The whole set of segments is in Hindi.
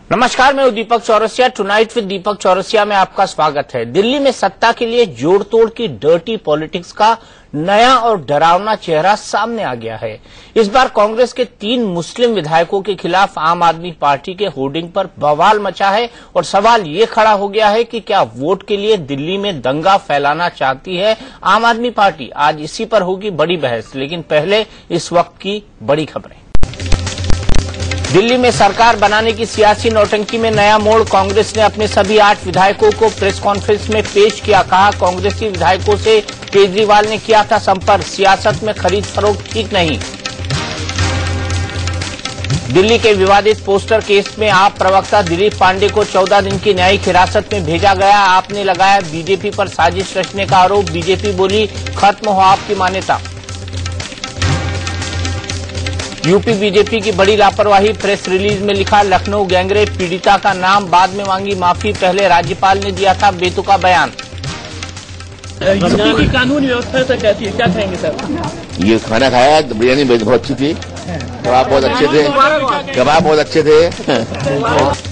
नमस्कार, मैं हूं दीपक चौरसिया। टुनाइट विद दीपक चौरसिया में आपका स्वागत है। दिल्ली में सत्ता के लिए जोड़तोड़ की डर्टी पॉलिटिक्स का नया और डरावना चेहरा सामने आ गया है। इस बार कांग्रेस के 3 मुस्लिम विधायकों के खिलाफ आम आदमी पार्टी के होर्डिंग पर बवाल मचा है और सवाल ये खड़ा हो गया है कि क्या वोट के लिए दिल्ली में दंगा फैलाना चाहती है आम आदमी पार्टी। आज इसी पर होगी बड़ी बहस, लेकिन पहले इस वक्त की बड़ी खबरें। दिल्ली में सरकार बनाने की सियासी नौटंकी में नया मोड़। कांग्रेस ने अपने सभी 8 विधायकों को प्रेस कॉन्फ्रेंस में पेश किया। कहा, कांग्रेसी विधायकों से केजरीवाल ने किया था संपर्क। सियासत में खरीद फरोख्त ठीक नहीं। दिल्ली के विवादित पोस्टर केस में आप प्रवक्ता दिलीप पांडे को 14 दिन की न्यायिक हिरासत में भेजा गया। आपने लगाया बीजेपी पर साजिश रचने का आरोप। बीजेपी बोली, खत्म हो आपकी मान्यता। यूपी बीजेपी की बड़ी लापरवाही। प्रेस रिलीज में लिखा, लखनऊ गैंगरेप पीड़िता का नाम, बाद में मांगी माफी। पहले राज्यपाल ने दिया था बेतुका बयान। यूपी की कानून व्यवस्था से कैसी है, क्या कहेंगे सर? ये खाना खाया, बिरयानी बहुत अच्छी थी, कबाब बहुत अच्छे थे।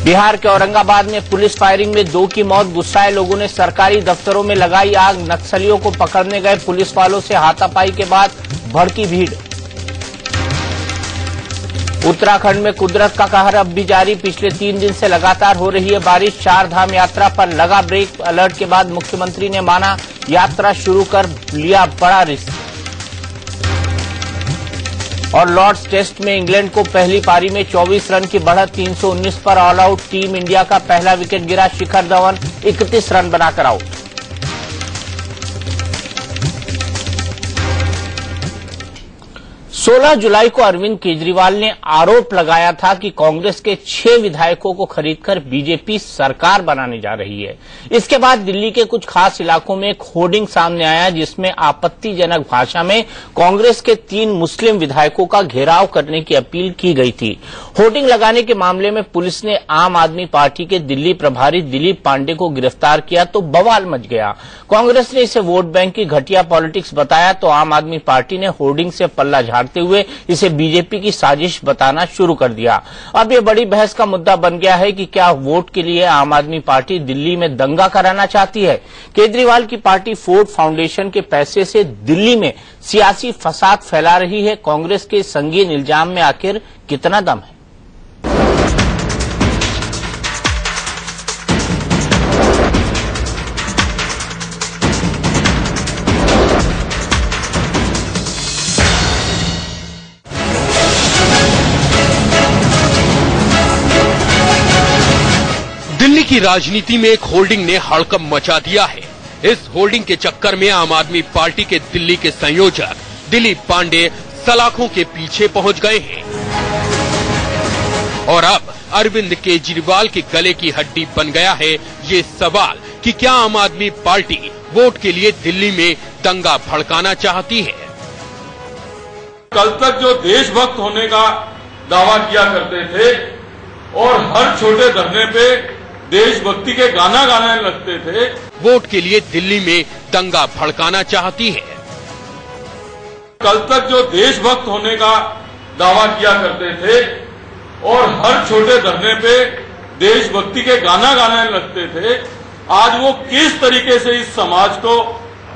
बिहार के औरंगाबाद में पुलिस फायरिंग में 2 की मौत। गुस्साए लोगों ने सरकारी दफ्तरों में लगाई आग। नक्सलियों को पकड़ने गए पुलिस वालों से हाथापाई के बाद भड़की भीड़। उत्तराखंड में कुदरत का कहर अब भी जारी। पिछले 3 दिन से लगातार हो रही है बारिश। 4 धाम यात्रा पर लगा ब्रेक। अलर्ट के बाद मुख्यमंत्री ने माना यात्रा शुरू कर लिया बड़ा रिस्क। और लॉर्ड्स टेस्ट में इंग्लैंड को पहली पारी में 24 रन की बढ़त। 319 पर ऑल आउट टीम इंडिया का पहला विकेट गिरा। शिखर धवन 31 रन बनाकर आउट। सोलह जुलाई को अरविंद केजरीवाल ने आरोप लगाया था कि कांग्रेस के 6 विधायकों को खरीदकर बीजेपी सरकार बनाने जा रही है। इसके बाद दिल्ली के कुछ खास इलाकों में एक होर्डिंग सामने आया जिसमें आपत्तिजनक भाषा में कांग्रेस के 3 मुस्लिम विधायकों का घेराव करने की अपील की गई थी। होर्डिंग लगाने के मामले में पुलिस ने आम आदमी पार्टी के दिल्ली प्रभारी दिलीप पांडे को गिरफ्तार किया तो बवाल मच गया। कांग्रेस ने इसे वोट बैंक की घटिया पॉलिटिक्स बताया तो आम आदमी पार्टी ने होर्डिंग से पल्ला झाड़ते हुए इसे बीजेपी की साजिश बताना शुरू कर दिया। अब ये बड़ी बहस का मुद्दा बन गया है कि क्या वोट के लिए आम आदमी पार्टी दिल्ली में दंगा कराना चाहती है। केजरीवाल की पार्टी फोर्ड फाउंडेशन के पैसे से दिल्ली में सियासी फसाद फैला रही है। कांग्रेस के संगीन इल्जाम में आखिर कितना दम है। दिल्ली की राजनीति में एक होल्डिंग ने हड़कंप मचा दिया है। इस होल्डिंग के चक्कर में आम आदमी पार्टी के दिल्ली के संयोजक दिलीप पांडे सलाखों के पीछे पहुंच गए हैं और अब अरविंद केजरीवाल के गले की हड्डी बन गया है ये सवाल कि क्या आम आदमी पार्टी वोट के लिए दिल्ली में दंगा भड़काना चाहती है। कल तक जो देशभक्त होने का दावा किया करते थे और हर छोटे धरने पे देशभक्ति के गाना गाने लगते थे, वोट के लिए दिल्ली में दंगा भड़काना चाहती है। कल तक जो देशभक्त होने का दावा किया करते थे और हर छोटे धरने पे देशभक्ति के गाना गाने लगते थे, आज वो किस तरीके से इस समाज को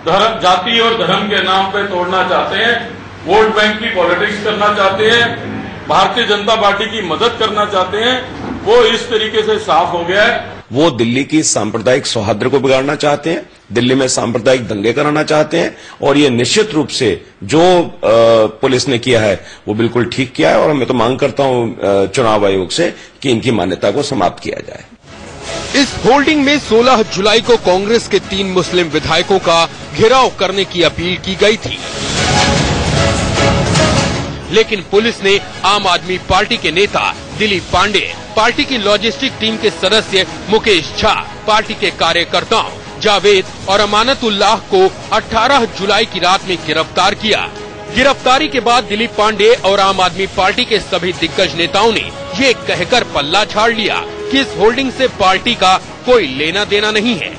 धर्म, जाति और धर्म के नाम पे तोड़ना चाहते हैं, वोट बैंक की पॉलिटिक्स करना चाहते हैं, भारतीय जनता पार्टी की मदद करना चाहते हैं, वो इस तरीके से साफ हो गया है। वो दिल्ली की सांप्रदायिक सौहार्द को बिगाड़ना चाहते हैं, दिल्ली में सांप्रदायिक दंगे कराना चाहते हैं और ये निश्चित रूप से जो पुलिस ने किया है वो बिल्कुल ठीक किया है और मैं तो मांग करता हूं चुनाव आयोग से कि इनकी मान्यता को समाप्त किया जाए। इस होल्डिंग में 16 जुलाई को कांग्रेस के 3 मुस्लिम विधायकों का घेराव करने की अपील की गई थी, लेकिन पुलिस ने आम आदमी पार्टी के नेता दिलीप पांडे, पार्टी की लॉजिस्टिक टीम के सदस्य मुकेश झा, पार्टी के कार्यकर्ताओं जावेद और अमानतुल्लाह को 18 जुलाई की रात में गिरफ्तार किया। गिरफ्तारी के बाद दिलीप पांडे और आम आदमी पार्टी के सभी दिग्गज नेताओं ने ये कहकर पल्ला झाड़ लिया कि इस होल्डिंग से पार्टी का कोई लेना देना नहीं है।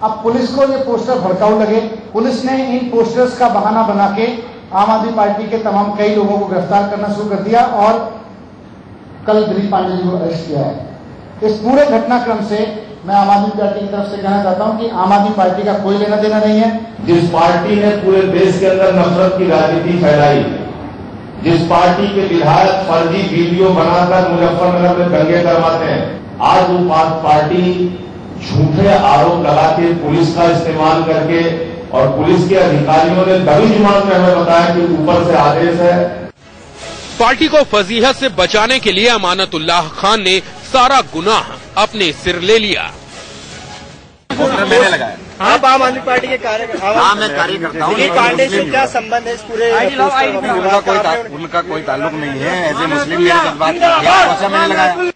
अब पुलिस को ये पोस्टर भड़काऊ लगे, पुलिस ने इन पोस्टर्स का बहाना बना के आम आदमी पार्टी के तमाम कई लोगों को गिरफ्तार करना शुरू कर दिया और कल दिलीप पांडे जी को अरेस्ट किया है। इस पूरे घटनाक्रम से मैं आम आदमी पार्टी की तरफ से कहना चाहता हूं कि आम आदमी पार्टी का कोई लेना देना नहीं है। जिस पार्टी ने पूरे देश के अंदर नफरत की राजनीति फैलाई, जिस पार्टी के विधायक फर्जी वीडियो बनाकर मुजफ्फरनगर में दंगे करवाते हैं, आज वो पार्टी झूठे आरोप लगाते पुलिस का इस्तेमाल करके, और पुलिस के अधिकारियों ने दबी जुबान में हमें बताया कि ऊपर से आदेश है। पार्टी को फजीहत से बचाने के लिए अमानतुल्लाह खान ने सारा गुनाह अपने सिर ले लिया। मैंने लगाया। आप आम आदमी पार्टी के कार्यकर्ता? मैं कार्यकर्ता हूँ। दिलीप पांडे से क्या संबंध है इस पूरे? उनका कोई ताल्लुक नहीं है। ऐसे मुस्लिम मेरे जज्बात मैंने लगाया।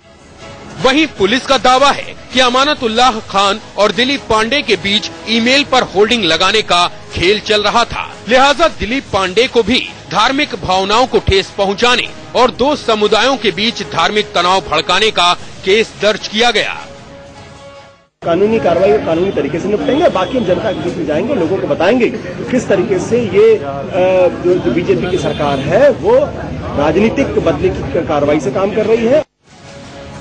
वहीं पुलिस का दावा है कि अमानतुल्लाह खान और दिलीप पांडे के बीच ईमेल पर होर्डिंग लगाने का खेल चल रहा था, लिहाजा दिलीप पांडे को भी धार्मिक भावनाओं को ठेस पहुंचाने और दो समुदायों के बीच धार्मिक तनाव भड़काने का केस दर्ज किया गया। कानूनी कार्रवाई और कानूनी तरीके से निपटेंगे। बाकी हम जनता के बीच में जाएंगे, लोगों को बताएंगे किस तरीके से ये जो बीजेपी की सरकार है वो राजनीतिक बदले की कार्रवाई से काम कर रही है।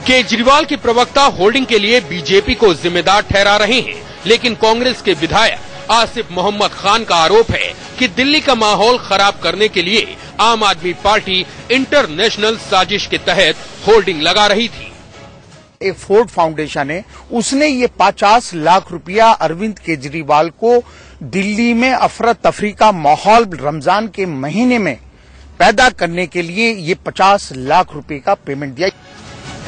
केजरीवाल के प्रवक्ता होर्डिंग के लिए बीजेपी को जिम्मेदार ठहरा रहे हैं, लेकिन कांग्रेस के विधायक आसिफ मोहम्मद खान का आरोप है कि दिल्ली का माहौल खराब करने के लिए आम आदमी पार्टी इंटरनेशनल साजिश के तहत होर्डिंग लगा रही थी। एक फोर्ड फाउंडेशन है, उसने ये 50 लाख रुपया अरविंद केजरीवाल को दिल्ली में अफरा तफरी का माहौल रमजान के महीने में पैदा करने के लिए ये 50 लाख रुपए का पेमेंट दिया।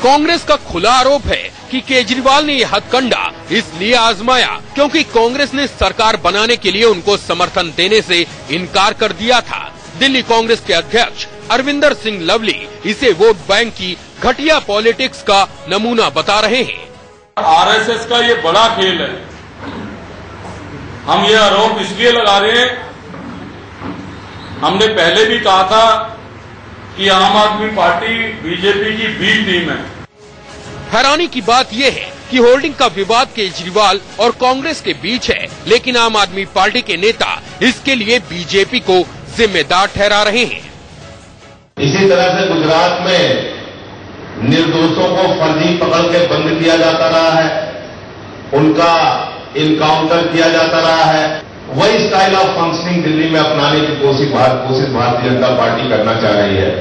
कांग्रेस का खुला आरोप है कि केजरीवाल ने यह हथकंडा इसलिए आजमाया क्योंकि कांग्रेस ने सरकार बनाने के लिए उनको समर्थन देने से इनकार कर दिया था। दिल्ली कांग्रेस के अध्यक्ष अरविंदर सिंह लवली इसे वोट बैंक की घटिया पॉलिटिक्स का नमूना बता रहे हैं। आरएसएस का ये बड़ा खेल है। हम ये आरोप इसलिए लगा रहे हैं, हमने पहले भी कहा था कि आम आदमी पार्टी बीजेपी की बी टीम है। हैरानी की बात यह है कि होर्डिंग का विवाद केजरीवाल और कांग्रेस के बीच है, लेकिन आम आदमी पार्टी के नेता इसके लिए बीजेपी को जिम्मेदार ठहरा रहे हैं। इसी तरह से गुजरात में निर्दोषों को फर्जी पकड़ के बंद किया जाता रहा है, उनका इनकाउंटर किया जाता रहा है। वही स्टाइल ऑफ फंक्शनिंग दिल्ली में अपनाने की कोशिश भारतीय जनता पार्टी करना चाह रही है।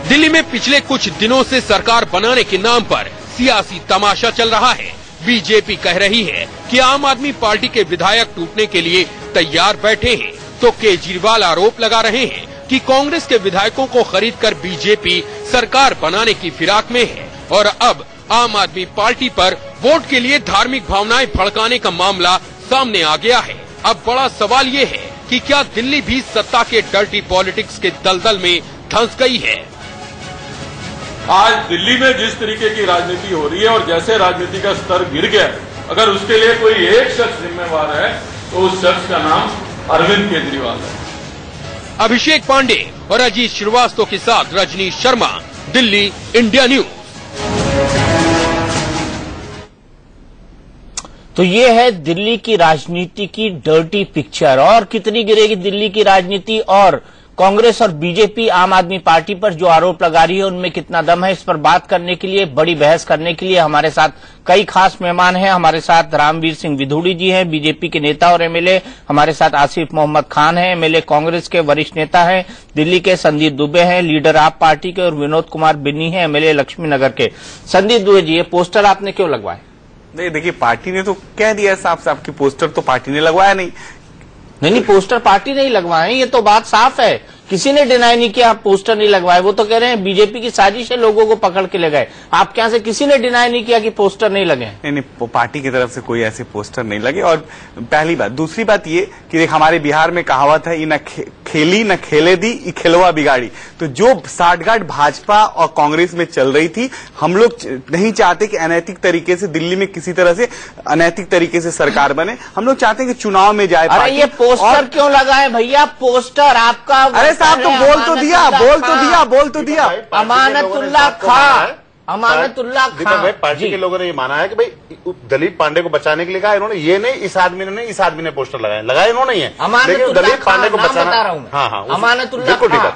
दिल्ली में पिछले कुछ दिनों से सरकार बनाने के नाम पर सियासी तमाशा चल रहा है। बीजेपी कह रही है कि आम आदमी पार्टी के विधायक टूटने के लिए तैयार बैठे हैं, तो केजरीवाल आरोप लगा रहे हैं कि कांग्रेस के विधायकों को खरीदकर बीजेपी सरकार बनाने की फिराक में है और अब आम आदमी पार्टी पर वोट के लिए धार्मिक भावनाएं भड़काने का मामला सामने आ गया है। अब बड़ा सवाल ये है कि क्या दिल्ली भी सत्ता के डर्टी पॉलिटिक्स के दलदल में धंस गई है। आज दिल्ली में जिस तरीके की राजनीति हो रही है और जैसे राजनीति का स्तर गिर गया, अगर उसके लिए कोई एक शख्स जिम्मेवार है तो उस शख्स का नाम अरविंद केजरीवाल है। अभिषेक पांडे और अजीत श्रीवास्तव के साथ रजनीश शर्मा, दिल्ली, इंडिया न्यूज। तो ये है दिल्ली की राजनीति की डर्टी पिक्चर। और कितनी गिरेगी दिल्ली की राजनीति, और कांग्रेस और बीजेपी आम आदमी पार्टी पर जो आरोप लगा रही है उनमें कितना दम है, इस पर बात करने के लिए, बड़ी बहस करने के लिए हमारे साथ कई खास मेहमान हैं। हमारे साथ रामवीर सिंह विधूड़ी जी हैं, बीजेपी के नेता और एमएलए। हमारे साथ आसिफ मोहम्मद खान हैं, एमएलए कांग्रेस के वरिष्ठ नेता हैं दिल्ली के। संदीप दुबे हैं, लीडर आप पार्टी के। और विनोद कुमार बिन्नी हैं, एमएलए लक्ष्मी नगर के। संदीप दुबे जी, ये पोस्टर आपने क्यों लगवाए? नहीं, देखिए, पार्टी ने तो कह दिया साफ साफ कि पोस्टर तो पार्टी ने लगवाया नहीं, पोस्टर पार्टी नहीं लगवाए, ये तो बात साफ है। किसी ने डिनाई नहीं किया आप पोस्टर नहीं लगवाए। वो तो कह रहे हैं बीजेपी की साजिश है, लोगों को पकड़ के ले गए। आपके यहाँ से किसी ने डिनाई नहीं किया कि पोस्टर नहीं लगे? नहीं, पार्टी की तरफ से कोई ऐसे पोस्टर नहीं लगे। और पहली बात, दूसरी बात ये कि देख, हमारे बिहार में कहावत है, न खेली न खेले दी, खिलवा बिगाड़ी। तो जो साठगांठ भाजपा और कांग्रेस में चल रही थी, हम लोग नहीं चाहते कि अनैतिक तरीके से दिल्ली में किसी तरह से अनैतिक तरीके से सरकार बने। हम लोग चाहते हैं कि चुनाव में जाए। अरे ये पोस्टर क्यों लगाए भैया? पोस्टर आपका, अरे साहब, तो बोल तो दिया। अमानतुल्लाह खान, अमानतुल्लाह दीपक भाई, पार्टी के लोगों ने ये माना है कि भाई दिलीप पांडे को बचाने के लिए कहा इन्होंने, ये नहीं इस आदमी ने नहीं, इस आदमी ने पोस्टर लगाए इन्होंने ही है, लेकिन दिलीप पांडे को बचाना। बता रहा हूं, हाँ, अमानतुल्लाह खां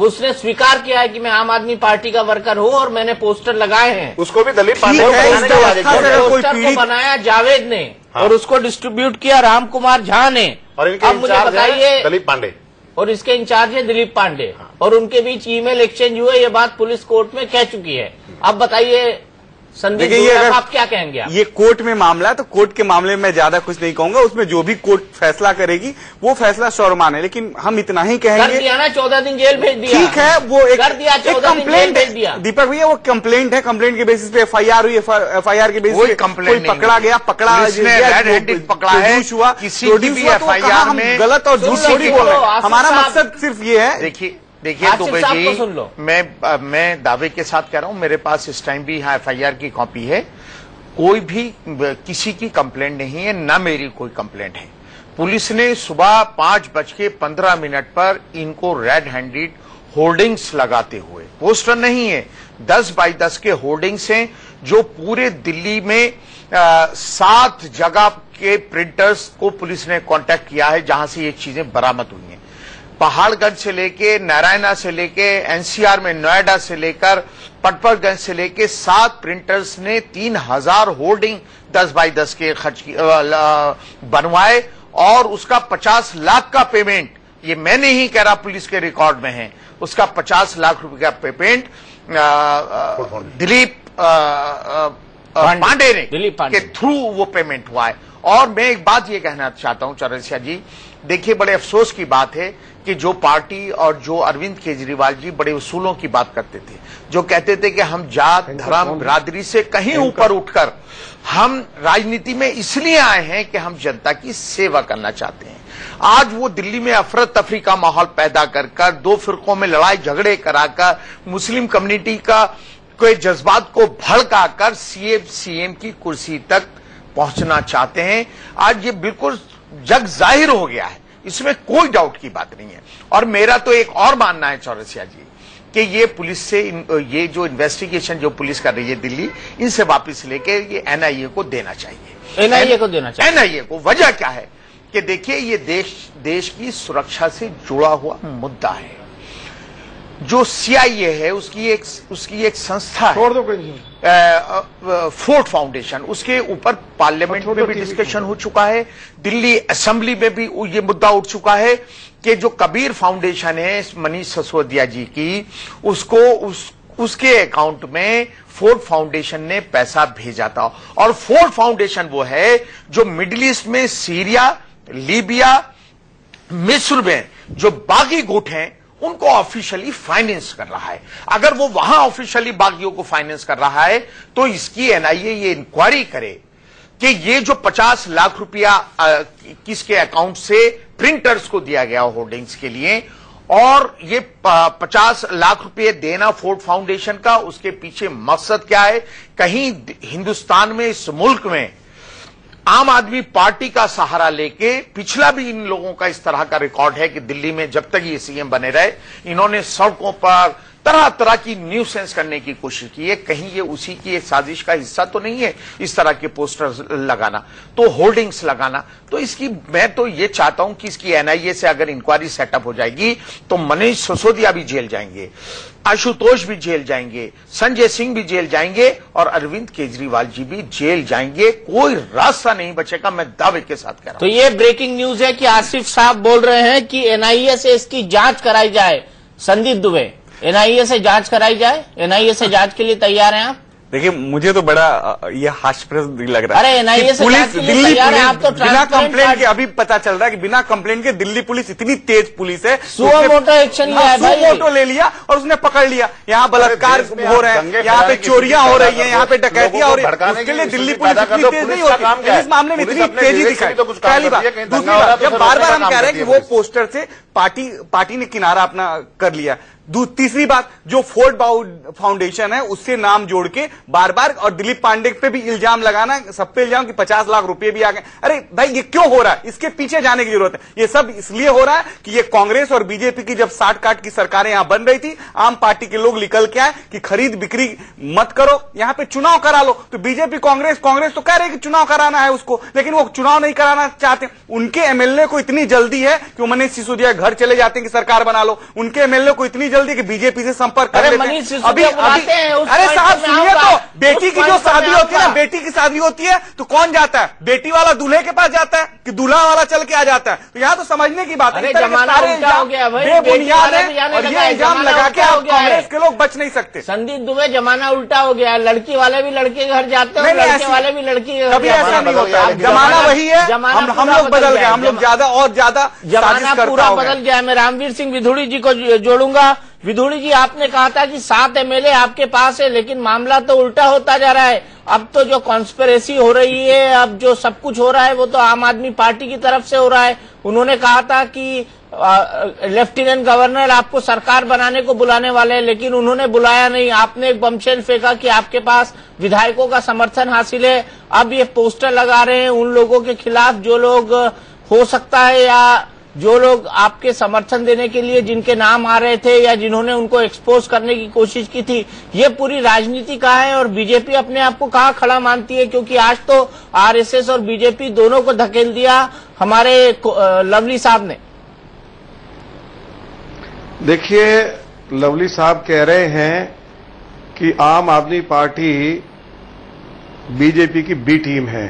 उसने स्वीकार किया है कि मैं आम आदमी पार्टी का वर्कर हूं और मैंने पोस्टर लगाए हैं। उसको भी दिलीप पांडे पोस्टर को बनाया जावेद ने और उसको डिस्ट्रीब्यूट किया राम कुमार झा ने। और अब मुझे बताइए, दिलीप पांडे और इसके इंचार्ज है दिलीप पांडे, और उनके बीच ईमेल एक्सचेंज हुए, ये बात पुलिस कोर्ट में कह चुकी है। अब बताइए संदीप, आप क्या कहेंगे? ये कोर्ट में मामला है, तो कोर्ट के मामले में मैं ज्यादा कुछ नहीं कहूंगा, उसमें जो भी कोर्ट फैसला करेगी वो फैसला शौरमान है, लेकिन हम इतना ही कहेंगे। कर दिया ना, 14 दिन जेल भेज दिया। ठीक है, वो एक कर दिया, 14 दिन जेल भेज दिया। दीपक भैया, वो कंप्लेंट है, कंप्लेंट के बेसिस पे एफआईआर हुई, एफआईआर के बेसिस पे कोई पकड़ा गया, पकड़ा पकड़ा है, किसी की भी एफआईआर में गलत और झूठ थोड़ी बोल रहे हैं। हमारा मकसद सिर्फ ये है। देखिए दुबे जी, मैं दावे के साथ कह रहा हूं, मेरे पास इस टाइम भी यहाँ एफआईआर की कॉपी है, कोई भी किसी की कंप्लेंट नहीं है, ना मेरी कोई कंप्लेंट है। पुलिस ने सुबह 5:15 पर इनको रेड हैंडेड होर्डिंग्स लगाते हुए, पोस्टर नहीं है, 10 बाई 10 के होर्डिंग्स हैं, जो पूरे दिल्ली में 7 जगह के प्रिंटर्स को पुलिस ने कांटेक्ट किया है, जहां से ये चीजें बरामद हुई हैं। पहाड़गंज से लेके, नारायणा से लेके, एनसीआर में नोएडा से लेकर पटपरगंज से लेके 7 प्रिंटर्स ने 3000 होर्डिंग 10 बाई 10 के खर्च बनवाए, और उसका 50 लाख का पेमेंट, ये मैं नहीं कह रहा, पुलिस के रिकॉर्ड में है, उसका 50 लाख रुपए का पेमेंट दिलीप पांडे के थ्रू वो पेमेंट हुआ है। और मैं एक बात ये कहना चाहता हूं चौरसिया जी, देखिए बड़े अफसोस की बात है कि जो पार्टी और जो अरविंद केजरीवाल जी बड़े उसूलों की बात करते थे, जो कहते थे कि हम जात धर्म बिरादरी से कहीं ऊपर उठकर हम राजनीति में इसलिए आए हैं कि हम जनता की सेवा करना चाहते हैं। आज वो दिल्ली में अफरत तफरी का माहौल पैदा कर 2 फिरकों में लड़ाई झगड़े कराकर मुस्लिम कम्युनिटी का कोई जज्बात को भड़काकर सीएम की कुर्सी तक पहुंचना चाहते हैं। आज ये बिल्कुल जग जाहिर हो गया है, इसमें कोई डाउट की बात नहीं है। और मेरा तो एक और मानना है चौरसिया जी कि ये पुलिस से ये जो इन्वेस्टिगेशन जो पुलिस कर रही है दिल्ली, इनसे वापस लेके ये एनआईए को देना चाहिए। एनआईए को देना चाहिए। एनआईए को वजह क्या है कि देखिए ये देश की सुरक्षा से जुड़ा हुआ मुद्दा है। जो सीआईए है उसकी एक संस्था है, छोड़ दो फोर्ड फाउंडेशन, उसके ऊपर पार्लियामेंट में भी डिस्कशन हो चुका है, दिल्ली असेंबली में भी ये मुद्दा उठ चुका है कि जो कबीर फाउंडेशन है मनीष सिसोदिया जी की, उसके अकाउंट में फोर्ड फाउंडेशन ने पैसा भेजा था। और फोर्ड फाउंडेशन वो है जो मिडिल ईस्ट में सीरिया, लीबिया, मिस्र में जो बागी गुट हैं उनको ऑफिशियली फाइनेंस कर रहा है। अगर वो वहां ऑफिशियली बागियों को फाइनेंस कर रहा है तो इसकी एनआईए ये इंक्वायरी करे कि ये जो 50 लाख रुपया किसके अकाउंट से प्रिंटर्स को दिया गया होर्डिंग्स के लिए, और ये 50 लाख रुपए देना फोर्ड फाउंडेशन का, उसके पीछे मकसद क्या है? कहीं हिंदुस्तान में, इस मुल्क में आम आदमी पार्टी का सहारा लेके, पिछला भी इन लोगों का इस तरह का रिकॉर्ड है कि दिल्ली में जब तक ये सीएम बने रहे, इन्होंने सड़कों पर तरह तरह की न्यूसेंस करने की कोशिश की है। कहीं ये उसी की एक साजिश का हिस्सा तो नहीं है इस तरह के पोस्टर्स लगाना, तो होर्डिंग्स लगाना। तो इसकी मैं तो ये चाहता हूं कि इसकी एनआईए से अगर इंक्वायरी सेटअप हो जाएगी तो मनीष सिसोदिया भी जेल जाएंगे, आशुतोष भी जेल जाएंगे, संजय सिंह भी जेल जाएंगे और अरविंद केजरीवाल जी भी जेल जाएंगे। कोई रास्ता नहीं बचेगा, मैं दावे के साथ कह रहा हूं। तो ये ब्रेकिंग न्यूज है कि आसिफ साहब बोल रहे हैं कि एनआईए से इसकी जांच कराई जाए। संदीप दुबे, एनआईए से जांच कराई जाए, एनआईए से जांच के लिए तैयार हैं आप? देखिए मुझे तो बड़ा ये हास्यप्रद लग रहा है। अरे एनआईए से पुलिस, दिल्ली पुलिस आप तो बिना कंप्लेंट के, अभी पता चल रहा है कि बिना कंप्लेंट के दिल्ली पुलिस इतनी तेज पुलिस है, सुओ मोटो एक्शन लिया है भाई, मोटो ले लिया और उसने पकड़ लिया। यहाँ बलात्कार हो रहे हैं, यहाँ पे चोरियां हो रही है, यहाँ पे डकैतियां हो रही है, उसके लिए दिल्ली पुलिस इतनी तेज नहीं होती। इस मामले में इतनी तेजी दिखाई, पहली बात। दूसरी बात, जब बार बार हम कह रहे हैं कि वो पोस्टर से पार्टी ने किनारा अपना कर लिया, तीसरी बात, जो फोर्ड फाउंडेशन है उससे नाम जोड़ के बार बार और दिलीप पांडे पे भी इल्जाम लगाना, सब पे इल्जाम कि 50 लाख रुपए भी आ गए। अरे भाई ये क्यों हो रहा है? इसके पीछे जाने की जरूरत है। ये सब इसलिए हो रहा है कि ये कांग्रेस और बीजेपी की जब 60 काट की सरकारें यहां बन रही थी, आम पार्टी के लोग निकल के आए कि खरीद बिक्री मत करो, यहां पे चुनाव करा लो। तो बीजेपी कांग्रेस तो कह रहे कि चुनाव कराना है उसको, लेकिन वो चुनाव नहीं कराना चाहते। उनके एमएलए को इतनी जल्दी है कि वो मनीष सिसोदिया घर चले जाते हैं कि सरकार बना लो। उनके एमएलए को इतनी जल्दी कि बीजेपी से संपर्क कर लेते हैं। अभी अरे साहब सुनिए तो, बेटी की जो शादी होती है ना, बेटी की शादी होती है तो कौन जाता है? बेटी वाला दूल्हे के पास जाता है कि दूल्हा वाला चल के आ जाता है? तो यहाँ तो समझने की बात है, बेबुनियाद है और ये इल्जाम लगा के कांग्रेस के लोग बच नहीं सकते। संदीप दुबे, जमाना उल्टा हो गया, लड़की वाले भी लड़के के घर जाते हैं, लड़के वाले भी लड़की के घर। कभी ऐसा नहीं होता, जमाना वही है, हम लोग बदल गए, हम लोग ज्यादा और ज्यादा जमाना पूरा बदल गया। मैं रामवीर सिंह विधुड़ी जी को जोड़ूंगा। विधुड़ी जी, आपने कहा था कि 7 एमएलए आपके पास है, लेकिन मामला तो उल्टा होता जा रहा है। अब तो जो कॉन्स्पिरेसी हो रही है, अब जो सब कुछ हो रहा है, वो तो आम आदमी पार्टी की तरफ से हो रहा है। उन्होंने कहा था कि लेफ्टिनेंट गवर्नर आपको सरकार बनाने को बुलाने वाले हैं, लेकिन उन्होंने बुलाया नहीं। आपने एक बमशेल फेंका कि आपके पास विधायकों का समर्थन हासिल है। अब ये पोस्टर लगा रहे हैं उन लोगों के खिलाफ जो लोग, हो सकता है या जो लोग आपके समर्थन देने के लिए जिनके नाम आ रहे थे या जिन्होंने उनको एक्सपोज करने की कोशिश की थी। ये पूरी राजनीति कहाँ है और बीजेपी अपने आप को कहाँ खड़ा मानती है? क्योंकि आज तो आरएसएस और बीजेपी दोनों को धकेल दिया हमारे लवली साहब ने। देखिए, लवली साहब कह रहे हैं कि आम आदमी पार्टी बीजेपी की बी टीम है।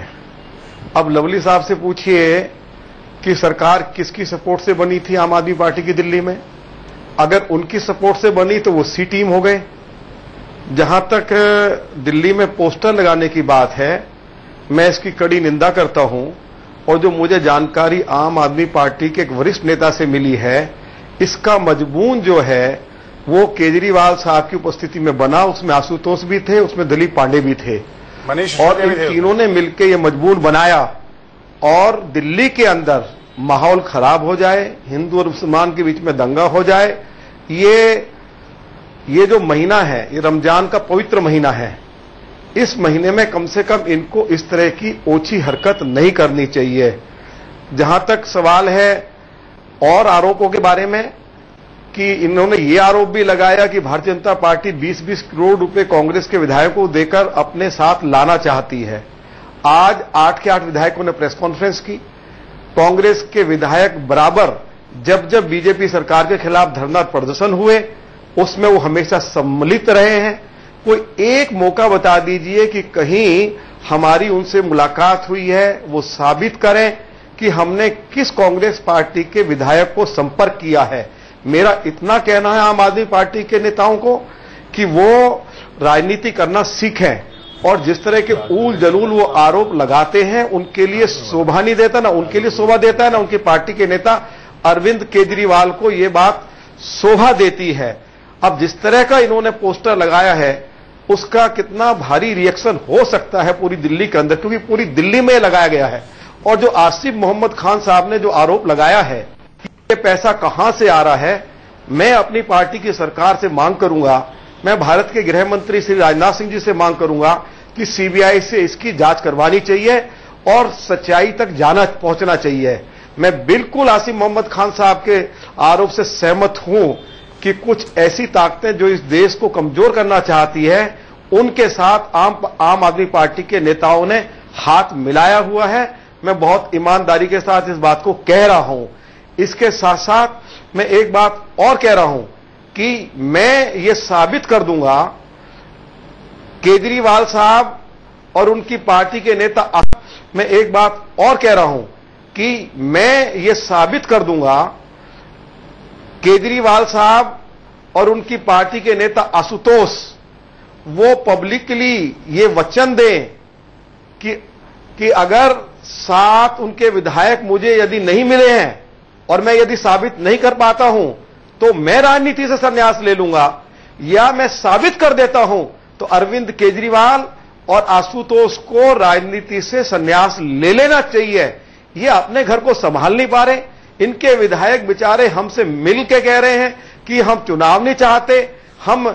अब लवली साहब से पूछिए कि सरकार किसकी सपोर्ट से बनी थी आम आदमी पार्टी की दिल्ली में? अगर उनकी सपोर्ट से बनी तो वो सी टीम हो गए। जहां तक दिल्ली में पोस्टर लगाने की बात है, मैं इसकी कड़ी निंदा करता हूं और जो मुझे जानकारी आम आदमी पार्टी के एक वरिष्ठ नेता से मिली है, इसका मजमून जो है वो केजरीवाल साहब की उपस्थिति में बना। उसमें आशुतोष भी थे, उसमें दिलीप पांडे भी थे, और इन तीनों ने मिलकर ये मजमून बनाया और दिल्ली के अंदर माहौल खराब हो जाए, हिंदू और मुसलमान के बीच में दंगा हो जाए। ये जो महीना है, ये रमजान का पवित्र महीना है, इस महीने में कम से कम इनको इस तरह की ओछी हरकत नहीं करनी चाहिए। जहां तक सवाल है और आरोपों के बारे में, कि इन्होंने ये आरोप भी लगाया कि भारतीय जनता पार्टी 20-20 करोड़ रुपए कांग्रेस के विधायकों को देकर अपने साथ लाना चाहती है। आज 8 के 8 विधायकों ने प्रेस कॉन्फ्रेंस की। कांग्रेस के विधायक बराबर जब जब बीजेपी सरकार के खिलाफ धरना प्रदर्शन हुए, उसमें वो हमेशा सम्मिलित रहे हैं। कोई एक मौका बता दीजिए कि कहीं हमारी उनसे मुलाकात हुई है, वो साबित करें कि हमने किस कांग्रेस पार्टी के विधायक को संपर्क किया है। मेरा इतना कहना है आम आदमी पार्टी के नेताओं को कि वो राजनीति करना सीखें और जिस तरह के ऊल जलूल वो आरोप लगाते हैं, उनके लिए शोभा नहीं देता ना उनके लिए शोभा देता है, ना उनकी पार्टी के नेता अरविंद केजरीवाल को ये बात शोभा देती है। अब जिस तरह का इन्होंने पोस्टर लगाया है, उसका कितना भारी रिएक्शन हो सकता है पूरी दिल्ली के अंदर, क्योंकि पूरी दिल्ली में लगाया गया है। और जो आसिफ मोहम्मद खान साहब ने जो आरोप लगाया है, ये पैसा कहां से आ रहा है, मैं अपनी पार्टी की सरकार से मांग करूंगा, मैं भारत के गृह मंत्री श्री राजनाथ सिंह जी से मांग करूंगा कि सीबीआई से इसकी जांच करवानी चाहिए और सच्चाई तक पहुंचना चाहिए। मैं बिल्कुल आसिफ मोहम्मद खान साहब के आरोप से सहमत हूं कि कुछ ऐसी ताकतें जो इस देश को कमजोर करना चाहती है, उनके साथ आम आदमी पार्टी के नेताओं ने हाथ मिलाया हुआ है। मैं बहुत ईमानदारी के साथ इस बात को कह रहा हूं। इसके साथ साथ मैं एक बात और कह रहा हूं कि मैं ये साबित कर दूंगा, केजरीवाल साहब और उनकी पार्टी के नेता, मैं एक बात और कह रहा हूं कि मैं ये साबित कर दूंगा, केजरीवाल साहब और उनकी पार्टी के नेता आशुतोष वो पब्लिकली ये वचन दें कि अगर 7 उनके विधायक मुझे यदि नहीं मिले हैं और मैं यदि साबित नहीं कर पाता हूं तो मैं राजनीति से संन्यास ले लूंगा, या मैं साबित कर देता हूं तो अरविंद केजरीवाल और आशुतोष को राजनीति से संन्यास ले लेना चाहिए। ये अपने घर को संभाल नहीं पा रहे, इनके विधायक बेचारे हमसे मिल के कह रहे हैं कि हम चुनाव नहीं चाहते, हम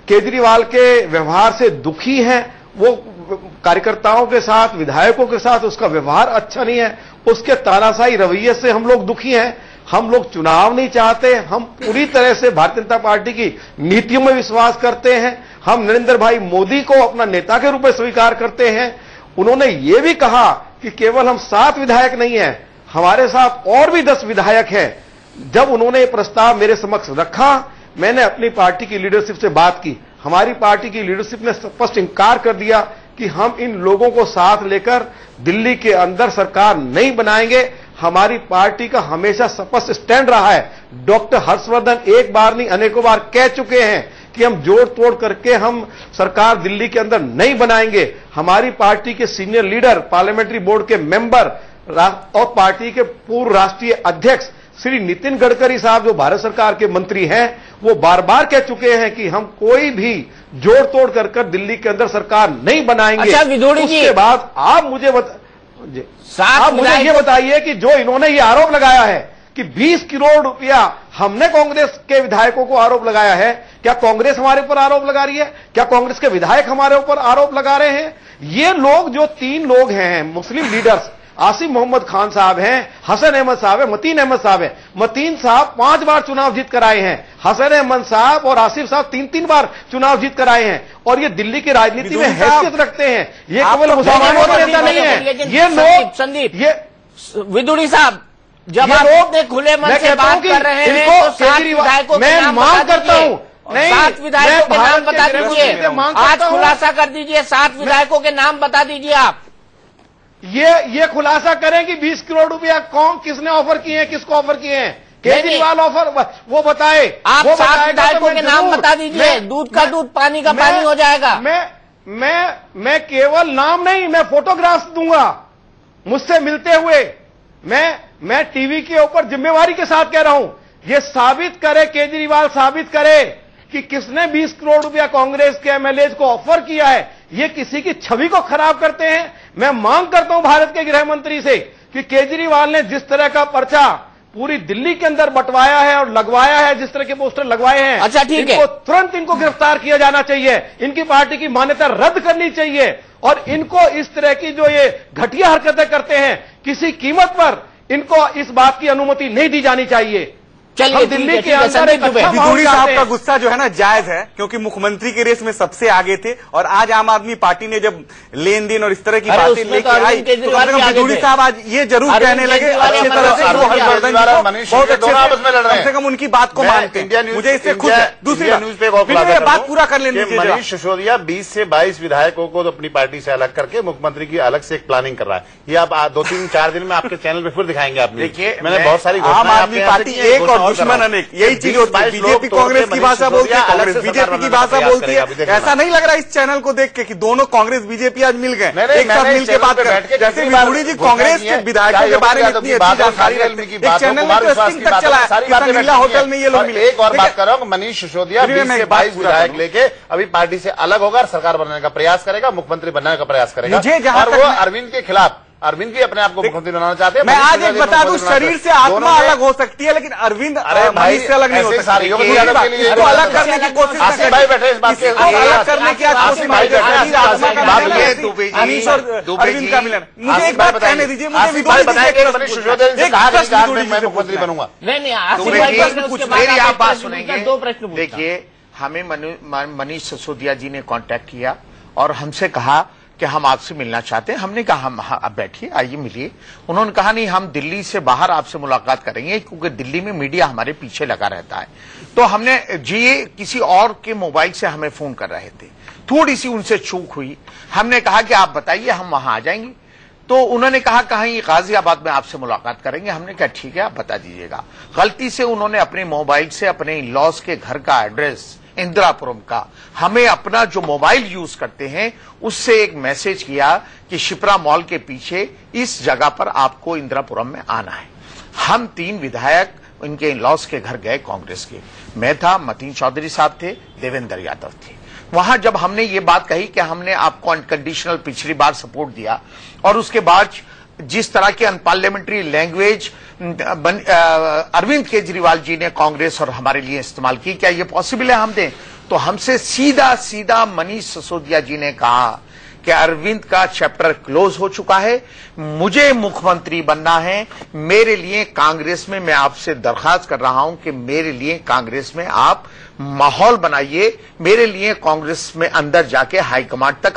केजरीवाल के व्यवहार से दुखी हैं, वो कार्यकर्ताओं के साथ, विधायकों के साथ उसका व्यवहार अच्छा नहीं है, उसके तानाशाही रवैये से हम लोग दुखी हैं। हम लोग चुनाव नहीं चाहते, हम पूरी तरह से भारतीय जनता पार्टी की नीतियों में विश्वास करते हैं, हम नरेंद्र भाई मोदी को अपना नेता के रूप में स्वीकार करते हैं। उन्होंने ये भी कहा कि केवल हम 7 विधायक नहीं हैं, हमारे साथ और भी 10 विधायक हैं। जब उन्होंने ये प्रस्ताव मेरे समक्ष रखा, मैंने अपनी पार्टी की लीडरशिप से बात की। हमारी पार्टी की लीडरशिप ने स्पष्ट इंकार कर दिया कि हम इन लोगों को साथ लेकर दिल्ली के अंदर सरकार नहीं बनाएंगे। हमारी पार्टी का हमेशा स्पष्ट स्टैंड रहा है। डॉक्टर हर्षवर्धन एक बार नहीं अनेकों बार कह चुके हैं कि हम जोड़ तोड़ करके हम सरकार दिल्ली के अंदर नहीं बनाएंगे। हमारी पार्टी के सीनियर लीडर, पार्लियामेंट्री बोर्ड के मेंबर और पार्टी के पूर्व राष्ट्रीय अध्यक्ष श्री नितिन गडकरी साहब, जो भारत सरकार के मंत्री हैं, वो बार बार कह चुके हैं कि हम कोई भी जोड़ तोड़ कर दिल्ली के अंदर सरकार नहीं बनाएंगे। अच्छा विदोड़ी जी, उसके बाद आप मुझे ये बताइए कि जो इन्होंने ये आरोप लगाया है कि 20 करोड़ रुपया हमने कांग्रेस के विधायकों को आरोप लगाया है, क्या कांग्रेस हमारे ऊपर आरोप लगा रही है? क्या कांग्रेस के विधायक हमारे ऊपर आरोप लगा रहे हैं? ये लोग, जो 3 लोग हैं मुस्लिम लीडर्स, आसिम मोहम्मद खान साहब हैं, हसन अहमद साहब है, मतीन अहमद साहब है। मतीन साहब 5 बार चुनाव जीत कर आए हैं, हसन अहमद साहब और आसिफ साहब 3-3 बार चुनाव जीत कर आए हैं, और ये दिल्ली की राजनीति में हैसियत रखते हैं। ये केवल मुसलमानों का नेता नहीं है, ये लोग। संदीप, ये विदुड़ी साहब, जब आप इतने खुले मन से बात कर रहे हैं तो 7 विधायकों के नाम बता दीजिए। 7 विधायकों के नाम बता दीजिए, आज खुलासा कर दीजिए, 7 विधायकों के नाम बता दीजिए आप। ये खुलासा करें कि 20 करोड़ रुपया कौन, किसने ऑफर किए हैं, किसको ऑफर किए हैं? केजरीवाल ऑफर, वो बताए। आप 7 विधायकों के नाम बता दीजिए, दूध का दूध, पानी का पानी हो जाएगा। मैं केवल नाम नहीं, मैं फोटोग्राफ्स दूंगा मुझसे मिलते हुए। मैं टीवी के ऊपर जिम्मेवारी के साथ कह रहा हूं, ये साबित करे, केजरीवाल साबित करे कि किसने 20 करोड़ रुपया कांग्रेस के एमएलए को ऑफर किया है। ये किसी की छवि को खराब करते हैं। मैं मांग करता हूं भारत के गृह मंत्री से कि केजरीवाल ने जिस तरह का पर्चा पूरी दिल्ली के अंदर बंटवाया है और लगवाया है, जिस तरह के पोस्टर लगवाए हैं, अच्छा ठीक है, तुरंत इनको गिरफ्तार किया जाना चाहिए, इनकी पार्टी की मान्यता रद्द करनी चाहिए, और इनको इस तरह की जो ये घटिया हरकतें करते हैं, किसी कीमत पर इनको इस बात की अनुमति नहीं दी जानी चाहिए। चलिए, दिल्ली के अंदर विदुड़ी साहब का गुस्सा जो है ना जायज है, क्योंकि मुख्यमंत्री के रेस में सबसे आगे थे, और आज आम आदमी पार्टी ने जब लेन देन और इस तरह की बातें लेके आई, तो विदुड़ी साहब आज ये जरूर कहने लगे अच्छी तरह से बहुत अच्छे, कम से कम उनकी बात को मानते हैं। मुझे इससे खुद दूसरी बात पूरा कर लेनी चाहिए। मनीष सिसोदिया 20 से 22 विधायकों को अपनी पार्टी से अलग करके मुख्यमंत्री की अलग से एक प्लानिंग कर रहा है। ये आप 2-3-4 दिन में आपके चैनल पर फिर दिखाएंगे। आप देखिए, मैंने बहुत सारी आम आदमी पार्टी एक और दुश्मन अनेक, यही चीज होती है। बीजेपी कांग्रेस की भाषा बोलती है, कांग्रेस बीजेपी की भाषा बोलती है। ऐसा नहीं लग रहा इस चैनल को देख के कि दोनों कांग्रेस बीजेपी आज मिल गए, एक साथ मिल के बात कर। जैसे विदुड़ी जी कांग्रेस के विधायकों के बारे में इतनी अच्छी जानकारी रखते हैं, एक चैनल में इंटरेस्टिंग तक चला है, नीला होटल में ये लोग मिले। एक और बात कर रहा हूँ, मनीष सिसोदिया 20 से 22 विधायक लेके अभी पार्टी से अलग होगा, सरकार बनाने का प्रयास करेगा, मुख्यमंत्री बनने का प्रयास करेगा, और वो अरविंद के खिलाफ, अरविंद भी अपने आप को मुख्यमंत्री बनाना चाहते हैं। मैं आज एक बता दूं, शरीर से आत्मा अलग हो सकती है, लेकिन अरविंद मनीष से अलग नहीं हो सकती। इसको अलग करने की कोशिश बैठे इस बात अलग करने की कोशिश मनीष और अरविंद का मिलन। मुझे एक बात कहने दीजिए, मुझे मैं मुख्यमंत्री बनूंगा। मेरी आप बात सुनेंगे। 2 प्रश्न देखिए, हमें मनीष सिसोदिया जी ने कांटेक्ट किया और हमसे कहा कि हम आपसे मिलना चाहते हैं। हमने कहा हम आप बैठिए, आइए मिलिए। उन्होंने कहा नहीं, हम दिल्ली से बाहर आपसे मुलाकात करेंगे, क्योंकि दिल्ली में मीडिया हमारे पीछे लगा रहता है। तो हमने जी किसी और के मोबाइल से हमें फोन कर रहे थे, थोड़ी सी उनसे चूक हुई। हमने कहा कि आप बताइए, हम वहां आ जाएंगे। तो उन्होंने कहा कहीं गाजियाबाद में आपसे मुलाकात करेंगे। हमने कहा ठीक है, आप बता दीजिएगा। गलती से उन्होंने अपने मोबाइल से अपने इन-लॉज के घर का एड्रेस, इंदिरापुरम का, हमें अपना जो मोबाइल यूज करते हैं उससे एक मैसेज किया कि शिप्रा मॉल के पीछे इस जगह पर आपको इंदिरापुरम में आना है। हम 3 विधायक इनके इन-लॉज के घर गए कांग्रेस के। मैं था, मतीन चौधरी साहब थे, देवेंद्र यादव थे। वहां जब हमने ये बात कही कि हमने आपको अनकंडीशनल पिछली बार सपोर्ट दिया, और उसके बाद जिस तरह की अनपार्लियामेंट्री लैंग्वेज अरविंद केजरीवाल जी ने कांग्रेस और हमारे लिए इस्तेमाल की, क्या ये पॉसिबल है हम दें? तो हमसे सीधा सीधा मनीष सिसोदिया जी ने कहा कि अरविंद का चैप्टर क्लोज हो चुका है, मुझे मुख्यमंत्री बनना है, मेरे लिए कांग्रेस में मैं आपसे दरखास्त कर रहा हूं कि मेरे लिए कांग्रेस में आप माहौल बनाइए, मेरे लिए कांग्रेस में अंदर जाके हाईकमांड तक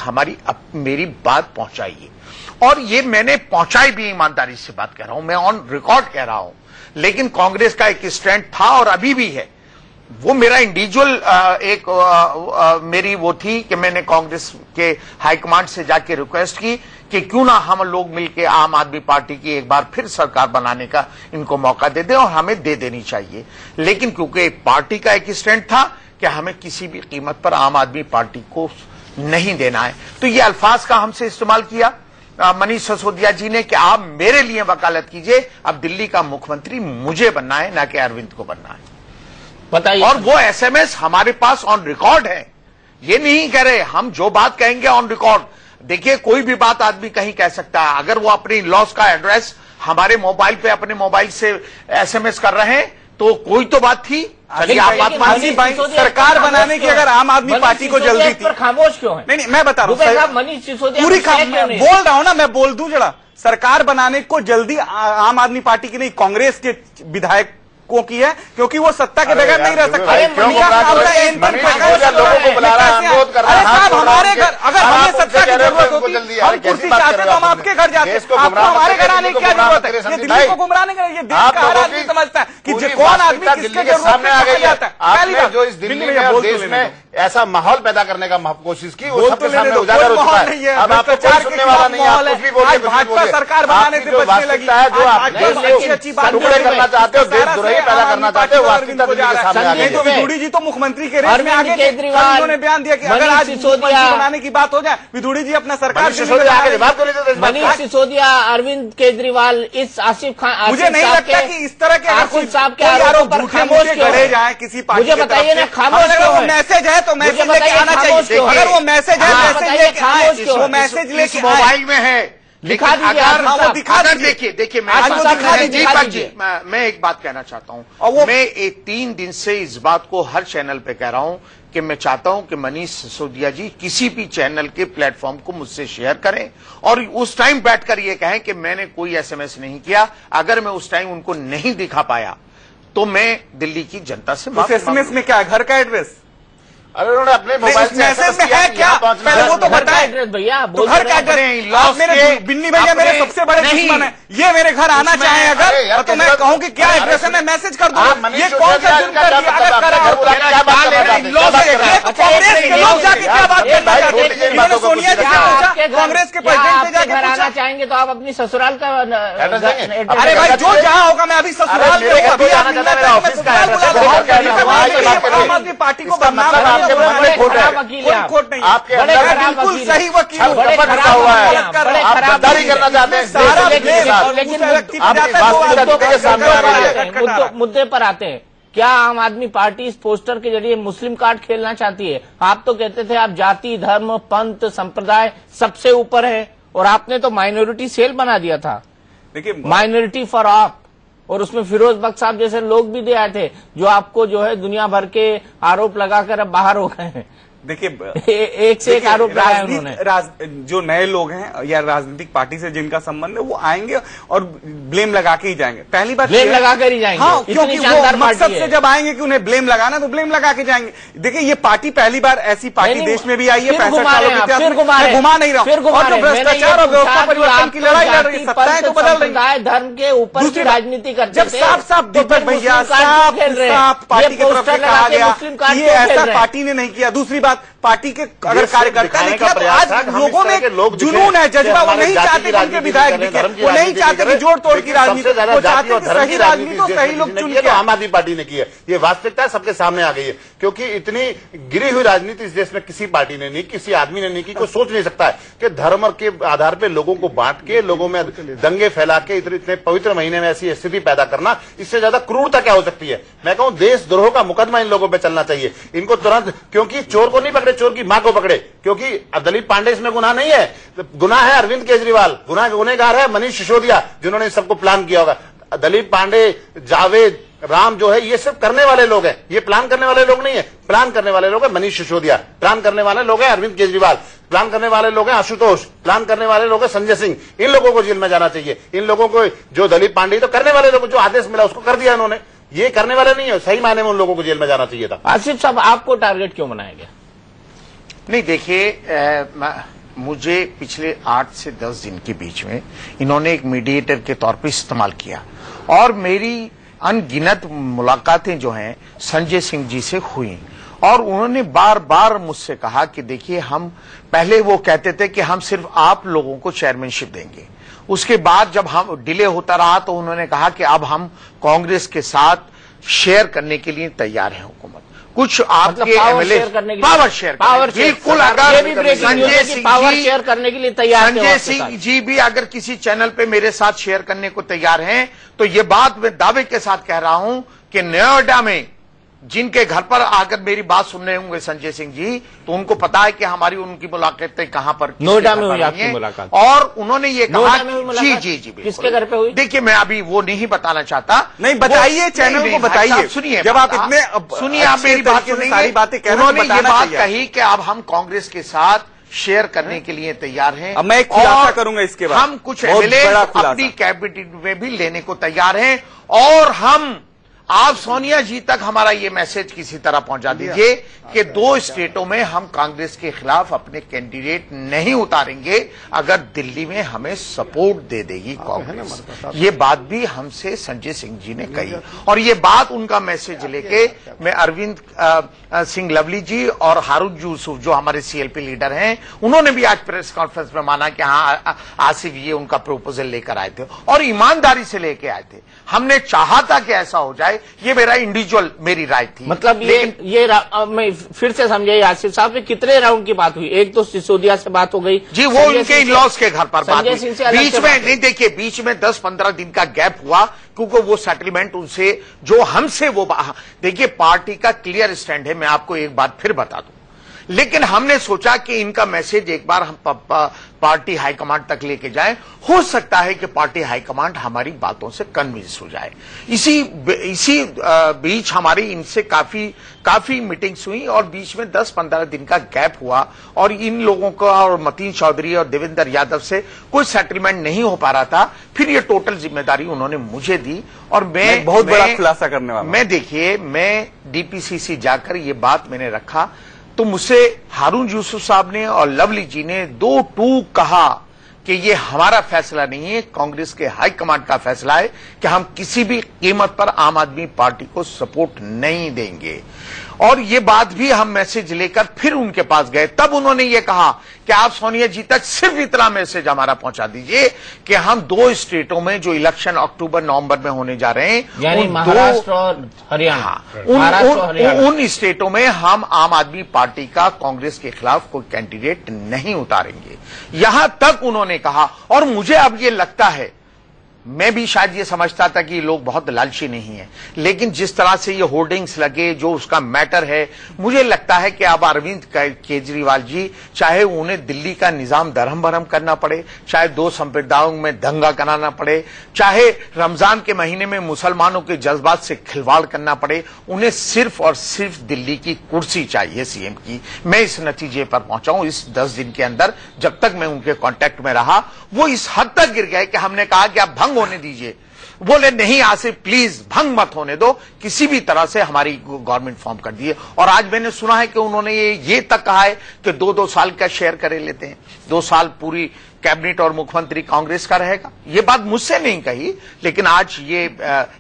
मेरी बात पहुंचाइए। और ये मैंने पहुंचाई भी, ईमानदारी से बात कह रहा हूं, मैं ऑन रिकॉर्ड कह रहा हूं। लेकिन कांग्रेस का एक स्टैंड था और अभी भी है, वो मेरा इंडिविजुअल मेरी वो थी कि मैंने कांग्रेस के हाईकमांड से जाके रिक्वेस्ट की कि क्यों ना हम लोग मिलकर आम आदमी पार्टी की एक बार फिर सरकार बनाने का इनको मौका दे दें, और हमें दे देनी चाहिए। लेकिन क्योंकि पार्टी का एक स्टैंड था कि हमें किसी भी कीमत पर आम आदमी पार्टी को नहीं देना है, तो ये अल्फाज का हमसे इस्तेमाल किया मनीष सिसोदिया जी ने कि आप मेरे लिए वकालत कीजिए, अब दिल्ली का मुख्यमंत्री मुझे बनना है, ना कि अरविंद को बनना है। बताइए। और वो एसएमएस हमारे पास ऑन रिकॉर्ड है, ये नहीं कह रहे हम जो बात कहेंगे ऑन रिकॉर्ड। देखिए, कोई भी बात आदमी कहीं कह सकता है, अगर वो अपनी लॉस का एड्रेस हमारे मोबाइल पे अपने मोबाइल से एसएमएस कर रहे हैं तो कोई तो बात थी। चलिए आप बात मानिए। सरकार बनाने की अगर आम आदमी पार्टी को जल्दी थी, खामोश क्यों है? नहीं, मैं बता रहा हूँ, मनीष सिसोदिया पूरी बोल रहा हूँ ना, मैं बोल दूं जरा। सरकार बनाने को जल्दी आम आदमी पार्टी की नहीं, कांग्रेस के विधायक को की है, क्योंकि वो सत्ता के बगैर नहीं रह सकता। लोगों को बुला रहा है, अनुरोध कर रहा है। साहब, हमारे घर अगर हमें सत्ता की जरूरत होती, हम कुर्सी चाहते तो हम आपके घर जाते, आपको हमारे घर आने की क्या जरूरत है? ये दिल्ली को गुमराह नहीं करें, ये देश का हर आदमी समझता है कि कौन आदमी किसके जरूरत में जाता है। आपने जो इस दिल्ली में और देश में ऐसा माहौल पैदा करने का कोशिश की, वो सबके सामने उजागर हो चुका है। अब आपको कोई सुनने वाला नहीं है, आप कुछ भी बोलिए, भाजपा सरकार बनाने से बचने लगी है, जो आप देश को टुकड़े करना चाहते हो, देशद्रोही पैदा करना चाहते हो, वास्तविकता दिल्ली के सामने आ गई है। तो विधुड़ी जी तो मुख्यमंत्री के रेस में आगे थे, उन्होंने बयान दिया कि अगर आज मुख्यमंत्री बनाने की बात हो जाए, विधुड़ी जी अपना सरकार मनीष सिसोदिया, अरविंद केजरीवाल, इस आसिफ खान, मुझे नहीं लगता कि इस तरह के आसिफ साहब के आरोप पर खामोश गढ़े जाए किसी पार्टी। मुझे बताइए ना, खामोश क्यों है? मैसेज है तो मैसेज लेके आना चाहिए। अगर वो मैसेज है, मैसेज लेके आए, वो मैसेज लेके मोबाइल में है, दिखा दीजिए। अगर देखिए मैं एक बात कहना चाहता हूं, मैं 3 दिन से इस बात को हर चैनल पे कह रहा हूं कि मैं चाहता हूं कि मनीष सिसोदिया जी किसी भी चैनल के प्लेटफॉर्म को मुझसे शेयर करें और उस टाइम बैठकर ये कहें कि मैंने कोई एसएमएस नहीं किया। अगर मैं उस टाइम उनको नहीं दिखा पाया तो मैं दिल्ली की जनता से माफी मांगूंगा। एसएमएस में क्या है? घर का एड्रेस? अरे उन्होंने अपने मोबाइल मैसेज में है क्या? पहले वो तो बताए भैया, तो घर का एड्रेस। मेरे बिन्नी भैया मेरे सबसे बड़े दुश्मन है, ये मेरे घर आना चाहे अगर तो मैं कहूँ कि क्या एड्रेस है, मैं मैसेज कर दूंगा। ये कौन सा जुर्म कर दिया? अगर कांग्रेस के लोग जाके क्या बात करना चाहते हैं? इन्होंने सोनिया जी से पूछा, कांग्रेस के प्रेसिडेंट से जाके आना चाहेंगे तो आप अपनी ससुराल का अरे भाई जो जहाँ होगा, मैं अभी ससुराल में आम आदमी पार्टी को बदनाम खोट नहीं, आपके बिल्कुल सही वकील हुआ है, आप गद्दारी करना चाहते हैं। मुद्दे पर आते हैं। क्या आम आदमी पार्टी इस पोस्टर के जरिए मुस्लिम कार्ड खेलना चाहती है? आप तो कहते थे आप जाति, धर्म, पंथ, संप्रदाय सबसे ऊपर है, और आपने तो माइनॉरिटी सेल बना दिया था। देखिए, माइनॉरिटी फॉर आप, और उसमें फिरोज बख्श साहब जैसे लोग भी दे आए थे जो आपको जो है दुनिया भर के आरोप लगाकर अब बाहर हो गए हैं। देखिए, एक से एक आरोप लगाया उन्होंने। जो नए लोग हैं या राजनीतिक पार्टी से जिनका संबंध है, वो आएंगे और ब्लेम लगा के ही जाएंगे। पहली बात ब्लेम लगाकर ही जाएंगे। हाँ, क्योंकि वो मकसद से जब आएंगे कि उन्हें ब्लेम लगाना, तो ब्लेम लगा के जाएंगे। देखिए, ये पार्टी पहली बार ऐसी पार्टी देश में भी आई है 65 सालों के इतिहास में। घुमा नहीं रहा हूं। और जो भ्रष्टाचार और व्यवस्था परिवर्तन की लड़ाई लड़ रही है, सत्ताएं तो बदल रही है, धर्म के ऊपर की राजनीति करते जब साफ दीपक भैया साफ पार्टी की तरफ से कहा गया कि ये ऐसा पार्टी ने नहीं किया। दूसरी बात, पार्टी के अगर कार्यकर्ता ने किया तो आज लोगों में जुनून है, जज्बा। वो नहीं चाहते कि उनके विधायक दिखे, वो नहीं चाहते कि जोड़ तोड़ की राजनीति, वो चाहते हैं सही राजनीति तो सही लोग चुन के। आम आदमी पार्टी ने की है, ये वास्तविकता सबके सामने आ गई है। क्योंकि इतनी गिरी हुई राजनीति इस देश में किसी पार्टी ने नहीं, किसी आदमी ने नहीं की। कोई सोच नहीं सकता है कि धर्म के आधार पर लोगों को बांट के, लोगों में दंगे फैला के इतने पवित्र महीने में ऐसी स्थिति पैदा करना, इससे ज्यादा क्रूरता क्या हो सकती है? मैं कहूं देशद्रोह का मुकदमा इन लोगों पर चलना चाहिए। इनको तुरंत, क्योंकि चोर को नहीं पकड़े, चोर की मां को पकड़े। क्योंकि दिलीप पांडे इसमें गुनाह नहीं है, गुनाह है अरविंद केजरीवाल, गुनेगार है मनीष सिसोदिया, जिन्होंने सबको प्लान किया होगा। दलीप पांडे, जावेद, राम जो है, ये सिर्फ करने वाले लोग हैं, ये प्लान करने वाले लोग नहीं है। प्लान करने वाले लोग हैं मनीष सिसोदिया, प्लान करने वाले लोग हैं अरविंद केजरीवाल, प्लान करने वाले लोग हैं आशुतोष, प्लान करने वाले लोग हैं संजय सिंह। इन लोगों को जेल में जाना चाहिए। इन लोगों को, जो दलीप पांडे तो करने वाले लोग, जो आदेश मिला उसको कर दिया इन्होंने, ये करने वाले नहीं है। सही मायने में उन लोगों को जेल में जाना चाहिए था। आसिफ साहब, आपको टारगेट क्यों बनाया गया? नहीं, देखिए, मुझे पिछले 8 से 10 दिन के बीच में इन्होंने एक मीडिएटर के तौर पे इस्तेमाल किया और मेरी अनगिनत मुलाकातें जो हैं संजय सिंह जी से हुई और उन्होंने बार बार मुझसे कहा कि देखिए, हम पहले वो कहते थे कि हम सिर्फ आप लोगों को चेयरमैनशिप देंगे। उसके बाद जब हम डिले होता रहा तो उन्होंने कहा कि अब हम कांग्रेस के साथ शेयर करने के लिए तैयार हैं हुकूमत। कुछ आपके एमएलए पावर शेयर बिल्कुल, अगर संजय सिंह जी भी अगर किसी चैनल पे मेरे साथ शेयर करने को तैयार हैं तो ये बात मैं दावे के साथ कह रहा हूं कि नोएडा में जिनके घर पर आकर मेरी बात सुन रहे होंगे संजय सिंह जी, तो उनको पता है कि हमारी उनकी मुलाकातें कहां पर, नोएडा में हुई आपकी मुलाकात, और उन्होंने ये कहा जी किसके घर पे हुई? देखिए, मैं अभी वो नहीं बताना चाहता। नहीं बताइए, चैनल को बताइए। सुनिए, जब आप इतने सुनिए, आप मेरी बात सुनिए, सारी बातें कह रहे हैं। उन्होंने ये बात कही कि अब हम कांग्रेस के साथ शेयर करने के लिए तैयार हैं। अब मैं एक खुलासा करूंगा इसके बाद। हम कुछ एमएलए अपनी कैबिनेट में भी लेने को तैयार हैं और हम, आप सोनिया जी तक हमारा ये मैसेज किसी तरह पहुंचा दीजिए कि 2 स्टेटों में हम कांग्रेस के खिलाफ अपने कैंडिडेट नहीं उतारेंगे अगर दिल्ली में हमें सपोर्ट दे देगी कांग्रेस। ये बात भी हमसे संजय सिंह जी ने कही और ये बात, उनका मैसेज लेके मैं अरविंद सिंह लवली जी और हारून यूसुफ जो हमारे सीएलपी लीडर हैं, उन्होंने भी आज प्रेस कॉन्फ्रेंस में माना कि हाँ, आसिफ ये उनका प्रपोजल लेकर आए थे और ईमानदारी से लेके आए थे। हमने चाहा था कि ऐसा हो जाए, ये मेरा इंडिविजुअल, मेरी राय थी। मतलब ये मैं फिर से समझाइए आसिफ साहब, कितने राउंड की बात हुई? एक तो सिसोदिया से बात हो गई जी, वो उनके इन-लॉज के घर पर बात हुई। बीच में नहीं, देखिए, बीच में 10-15 दिन का गैप हुआ क्योंकि वो सेटलमेंट उनसे, जो हमसे वो, देखिए, पार्टी का क्लियर स्टैंड है। मैं आपको एक बात फिर बता दूं, लेकिन हमने सोचा कि इनका मैसेज एक बार हम पार्टी हाईकमांड तक लेके जाएं। हो सकता है कि पार्टी हाईकमांड हमारी बातों से कन्विंस हो जाए। इसी बीच हमारी इनसे काफी मीटिंग्स हुई और बीच में 10-15 दिन का गैप हुआ और इन लोगों का और मतीन चौधरी और देवेंद्र यादव से कोई सेटलमेंट नहीं हो पा रहा था। फिर ये टोटल जिम्मेदारी उन्होंने मुझे दी और मैं बहुत बड़ा खुलासा करने वाला। मैं, देखिए, मैं डीपीसीसी जाकर ये बात मैंने रखा तो मुझसे हारून यूसुफ साहब ने और लवली जी ने 2 टूक कहा कि ये हमारा फैसला नहीं है, कांग्रेस के हाईकमांड का फैसला है कि हम किसी भी कीमत पर आम आदमी पार्टी को सपोर्ट नहीं देंगे। और ये बात भी हम मैसेज लेकर फिर उनके पास गए, तब उन्होंने ये कहा कि आप सोनिया जी तक सिर्फ इतना मैसेज हमारा पहुंचा दीजिए कि हम 2 स्टेटों में जो इलेक्शन अक्टूबर-नवंबर में होने जा रहे हैं, यानी महाराष्ट्र और हरियाणा, उन स्टेटों में हम आम आदमी पार्टी का कांग्रेस के खिलाफ कोई कैंडिडेट नहीं उतारेंगे, यहां तक उन्होंने कहा। और मुझे अब ये लगता है, मैं भी शायद ये समझता था कि ये लोग बहुत लालची नहीं है, लेकिन जिस तरह से ये होर्डिंग्स लगे, जो उसका मैटर है, मुझे लगता है कि अब अरविंद केजरीवाल जी, चाहे उन्हें दिल्ली का निजाम दरहम बरहम करना पड़े, चाहे 2 संप्रदायों में दंगा कराना पड़े, चाहे रमजान के महीने में मुसलमानों के जज्बात से खिलवाड़ करना पड़े, उन्हें सिर्फ और सिर्फ दिल्ली की कुर्सी चाहिए सीएम की। मैं इस नतीजे पर पहुंचा हूं इस 10 दिन के अंदर। जब तक मैं उनके कांटेक्ट में रहा, वो इस हद तक गिर गए कि हमने कहा कि आप भंग होने दीजिए। बोले नहीं आसिफ, प्लीज भंग मत होने दो, किसी भी तरह से हमारी गवर्नमेंट फॉर्म कर दिए। और आज मैंने सुना है कि उन्होंने ये तक कहा है कि 2-2 साल का शेयर करे लेते हैं, 2 साल पूरी कैबिनेट और मुख्यमंत्री कांग्रेस का रहेगा। ये बात मुझसे नहीं कही, लेकिन आज ये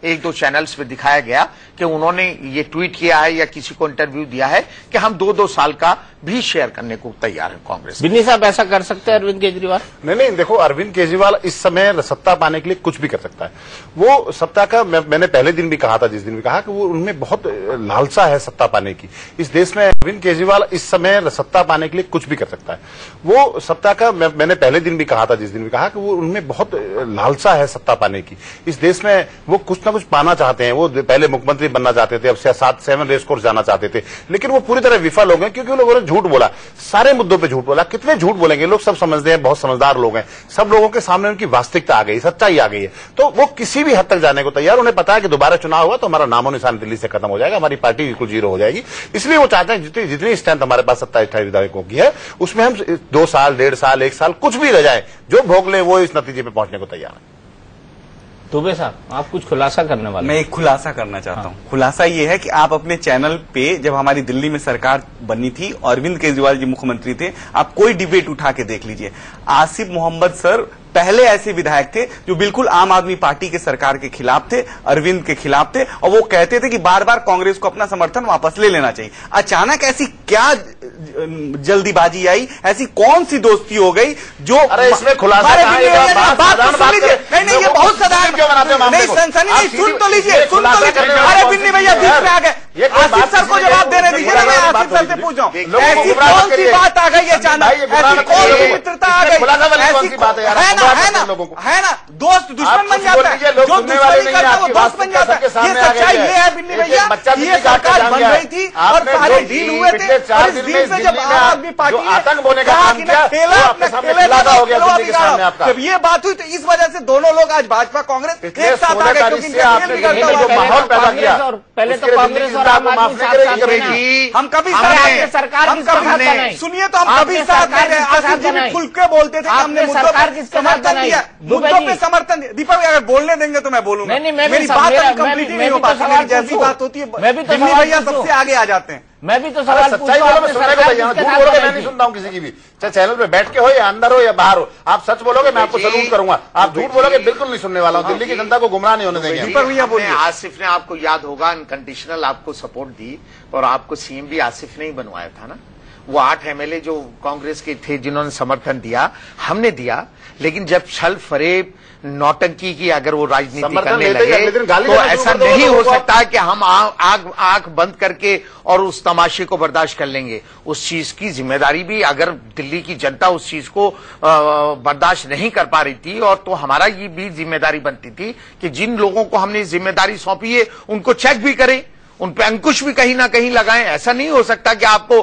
1-2 चैनल्स पे दिखाया गया कि उन्होंने ये ट्वीट किया है या किसी को इंटरव्यू दिया है कि हम 2-2 साल का भी शेयर करने को तैयार है कांग्रेस। बिन्नी साहब, ऐसा कर सकते हैं अरविंद केजरीवाल? नहीं, देखो, अरविंद केजरीवाल इस समय सत्ता पाने के लिए कुछ भी कर सकता है। वो सत्ता का, मैंने पहले दिन भी कहा था, जिस दिन भी कहा कि वो उनमें बहुत लालसा है सत्ता पाने की। इस देश में अरविंद केजरीवाल इस समय सत्ता पाने के लिए कुछ भी कर सकता है। वो सत्ता का, मैंने पहले दिन भी कहा था, जिस दिन भी कहा कि वो उनमें बहुत लालसा है सत्ता पाने की। इस देश में वो कुछ ना कुछ पाना चाहते हैं। वो पहले मुख्यमंत्री बनना चाहते थे, अब 7 रेस कोर्स जाना चाहते थे, लेकिन वो पूरी तरह विफल हो गए क्योंकि लोगों ने झूठ बोला, सारे मुद्दों पर झूठ बोला। कितने झूठ बोलेंगे लोग, सब समझते हैं, बहुत समझदार लोग हैं, सब लोगों के सामने उनकी वास्तविकता आ गई, सच्चाई आ गई है, तो वो किसी भी हद तक जाने को तैयार। उन्हें पता है कि दोबारा चुनाव हुआ तो हमारा नामो निशान दिल्ली से खत्म हो जाएगा, हमारी पार्टी बिल्कुल जीरो हो जाएगी। इसलिए वो चाहते हैं जितनी स्ट्रेंथ हमारे पास 27-28 विधायकों की है, उसमें हम 2 साल, 1.5 साल, 1 साल कुछ भी रह जाए, जो भोग ले वो इस नतीजे पे पहुंचने को तैयार है। दुबे साहब, आप कुछ खुलासा करने वाले? मैं एक खुलासा करना चाहता हूँ। खुलासा ये है कि आप अपने चैनल पे, जब हमारी दिल्ली में सरकार बनी थी, अरविंद केजरीवाल जी मुख्यमंत्री थे, आप कोई डिबेट उठा के देख लीजिए, आसिफ मोहम्मद सर पहले ऐसे विधायक थे जो बिल्कुल आम आदमी पार्टी के सरकार के खिलाफ थे, अरविंद के खिलाफ थे, और वो कहते थे कि बार बार कांग्रेस को अपना समर्थन वापस ले लेना चाहिए। अचानक ऐसी क्या जल्दीबाजी आई, ऐसी कौन सी दोस्ती हो गई जो, अरे इसमें खुलासा नहीं, ये बहुत साधारण, नहीं सनसनी नहीं, सुन तो लीजिए। अरे बिन्नी भैया बीच में आ गए, आसिफ सर को जवाब देने दीजिए ना, मैं आसिफ सर से पूछ रहा हूँ, ऐसी कौन सी बात आ गई अचानक, ऐसी कौन सी मित्रता आ गई, है ना, दोस्त दुश्मन बन जाता है, जो दुश्मनी करता है वो दोस्त बन जाता है। ये सच्चाई ये है बिन्नी भैया, ये सरकार बन रही थी और सारे डील हुए थे, और इस डील से जब आम आदमी पार्टी ने आतंक बोने का काम किया, जब ये बात हुई तो इस वजह से दोनों लोग आज भाजपा कांग्रेस एक साथ आ गए, क्योंकि माहौल पैदा किया। पहले तो कांग्रेस और आम आदमी हम कभी सरकार सुनिए तो हम कभी साथ नहीं रहे। आसिफ जी भी खुल के बोलते थे, हमने सरकार किसके साथ बनाई, मुद्दों पे समर्थन। दीपक अगर बोलने देंगे तो मैं बोलूंगा, मेरी बात अभी कंप्लीट नहीं हो पाती, मेरी जैसी बात होती है बिन्नी भैया सबसे आगे आ जाते हैं। मैं भी तो सवाल सच्चाई बोलो, मैं सुनने को तैयार हूं, झूठ बोलोगे मैं नहीं सुनता हूं किसी की भी, चाहे चैनल पे बैठ के हो या अंदर हो या बाहर हो। आप सच बोलोगे मैं आपको सलूट करूंगा, आप झूठ बोलोगे बिल्कुल नहीं सुनने वाला हूं। दिल्ली की जनता को गुमराह नहीं होने देंगे। दीपक भैया बोलिए। आसिफ ने, आपको याद होगा, अनकंडीशनल आपको सपोर्ट दी और आपको सीएम भी आसिफ ने ही बनवाया था ना। वो 8 एमएलए जो कांग्रेस के थे जिन्होंने समर्थन दिया, हमने दिया, लेकिन जब छल फरेब नौटंकी की अगर वो राजनीति करने लगे तो ऐसा नहीं हो सकता कि हम आंख बंद करके और उस तमाशे को बर्दाश्त कर लेंगे। उस चीज की जिम्मेदारी भी, अगर दिल्ली की जनता उस चीज को बर्दाश्त नहीं कर पा रही थी, और तो हमारा ये भी जिम्मेदारी बनती थी कि जिन लोगों को हमने जिम्मेदारी सौंपी है उनको चेक भी करें, उन पे अंकुश भी कहीं ना कहीं लगाएं। ऐसा नहीं हो सकता कि आपको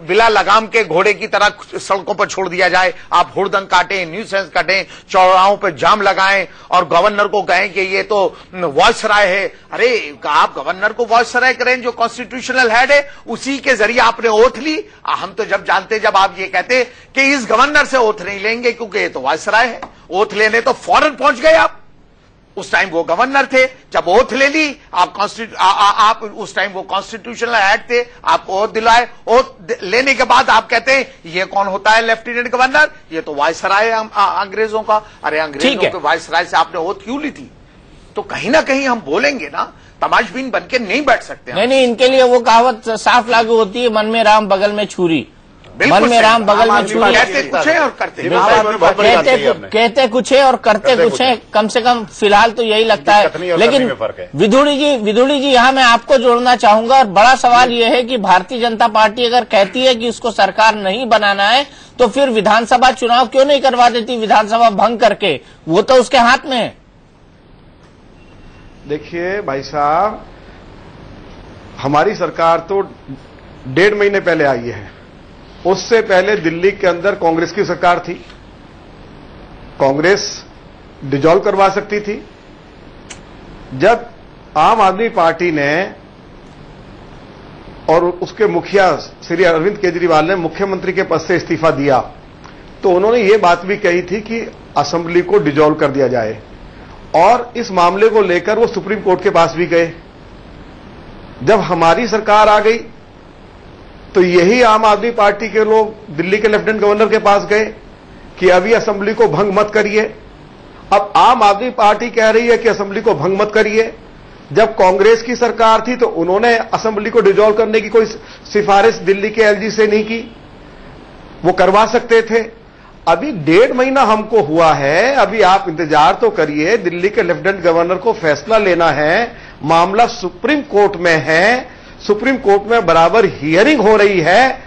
बिला लगाम के घोड़े की तरह सड़कों पर छोड़ दिया जाए। आप हुड़दंग काटें, न्यूसेंस काटें, चौराहों पर जाम लगाएं और गवर्नर को कहें कि ये तो वॉइस राय है। अरे आप गवर्नर को वॉइस राय करें, जो कॉन्स्टिट्यूशनल हेड है, उसी के जरिए आपने ओथ ली। हम तो जब जानते, जब आप ये कहते कि इस गवर्नर से ओथ नहीं लेंगे क्योंकि ये तो वॉइस राय है, ओथ लेने तो फौरन पहुंच गए आप। उस टाइम वो गवर्नर थे, जब ओथ ले ली आप उस टाइम वो कॉन्स्टिट्यूशनल हेड थे, आपको ओथ दिलाए, ओथ लेने के बाद आप कहते हैं ये कौन होता है लेफ्टिनेंट गवर्नर, ये तो वायसराय है अंग्रेजों का। अरे अंग्रेजों के वायसराय से आपने ओथ क्यों ली थी? तो कहीं ना कहीं हम बोलेंगे ना, तमाशबीन बनके नहीं बैठ सकते। नहीं, इनके लिए वो कहावत साफ लागू होती है, मन में राम बगल में छुरी, मन में राम बगल में छुरी। कहते कुछ है और करते कहते कुछ है और करते कुछ है, कम से कम फिलहाल तो यही लगता है। लेकिन विधुड़ी जी यहाँ मैं आपको जोड़ना चाहूंगा, और बड़ा सवाल ये है कि भारतीय जनता पार्टी अगर कहती है कि उसको सरकार नहीं बनाना है तो फिर विधानसभा चुनाव क्यों नहीं करवा देती, विधानसभा भंग करके? वो तो उसके हाथ में है। देखिए भाई साहब, हमारी सरकार तो 1.5 महीने पहले आई है, उससे पहले दिल्ली के अंदर कांग्रेस की सरकार थी। कांग्रेस डिसॉल्व करवा सकती थी। जब आम आदमी पार्टी ने और उसके मुखिया श्री अरविंद केजरीवाल ने मुख्यमंत्री के पद से इस्तीफा दिया, तो उन्होंने ये बात भी कही थी कि असेंबली को डिसॉल्व कर दिया जाए, और इस मामले को लेकर वो सुप्रीम कोर्ट के पास भी गए। जब हमारी सरकार आ गई तो यही आम आदमी पार्टी के लोग दिल्ली के लेफ्टिनेंट गवर्नर के पास गए कि अभी असेंबली को भंग मत करिए। अब आम आदमी पार्टी कह रही है कि असेंबली को भंग मत करिए। जब कांग्रेस की सरकार थी तो उन्होंने असेंबली को डिसॉल्व करने की कोई सिफारिश दिल्ली के एलजी से नहीं की, वो करवा सकते थे। अभी 1.5 महीना हमको हुआ है, अभी आप इंतजार तो करिए। दिल्ली के लेफ्टिनेंट गवर्नर को फैसला लेना है, मामला सुप्रीम कोर्ट में है, सुप्रीम कोर्ट में बराबर हियरिंग हो रही है।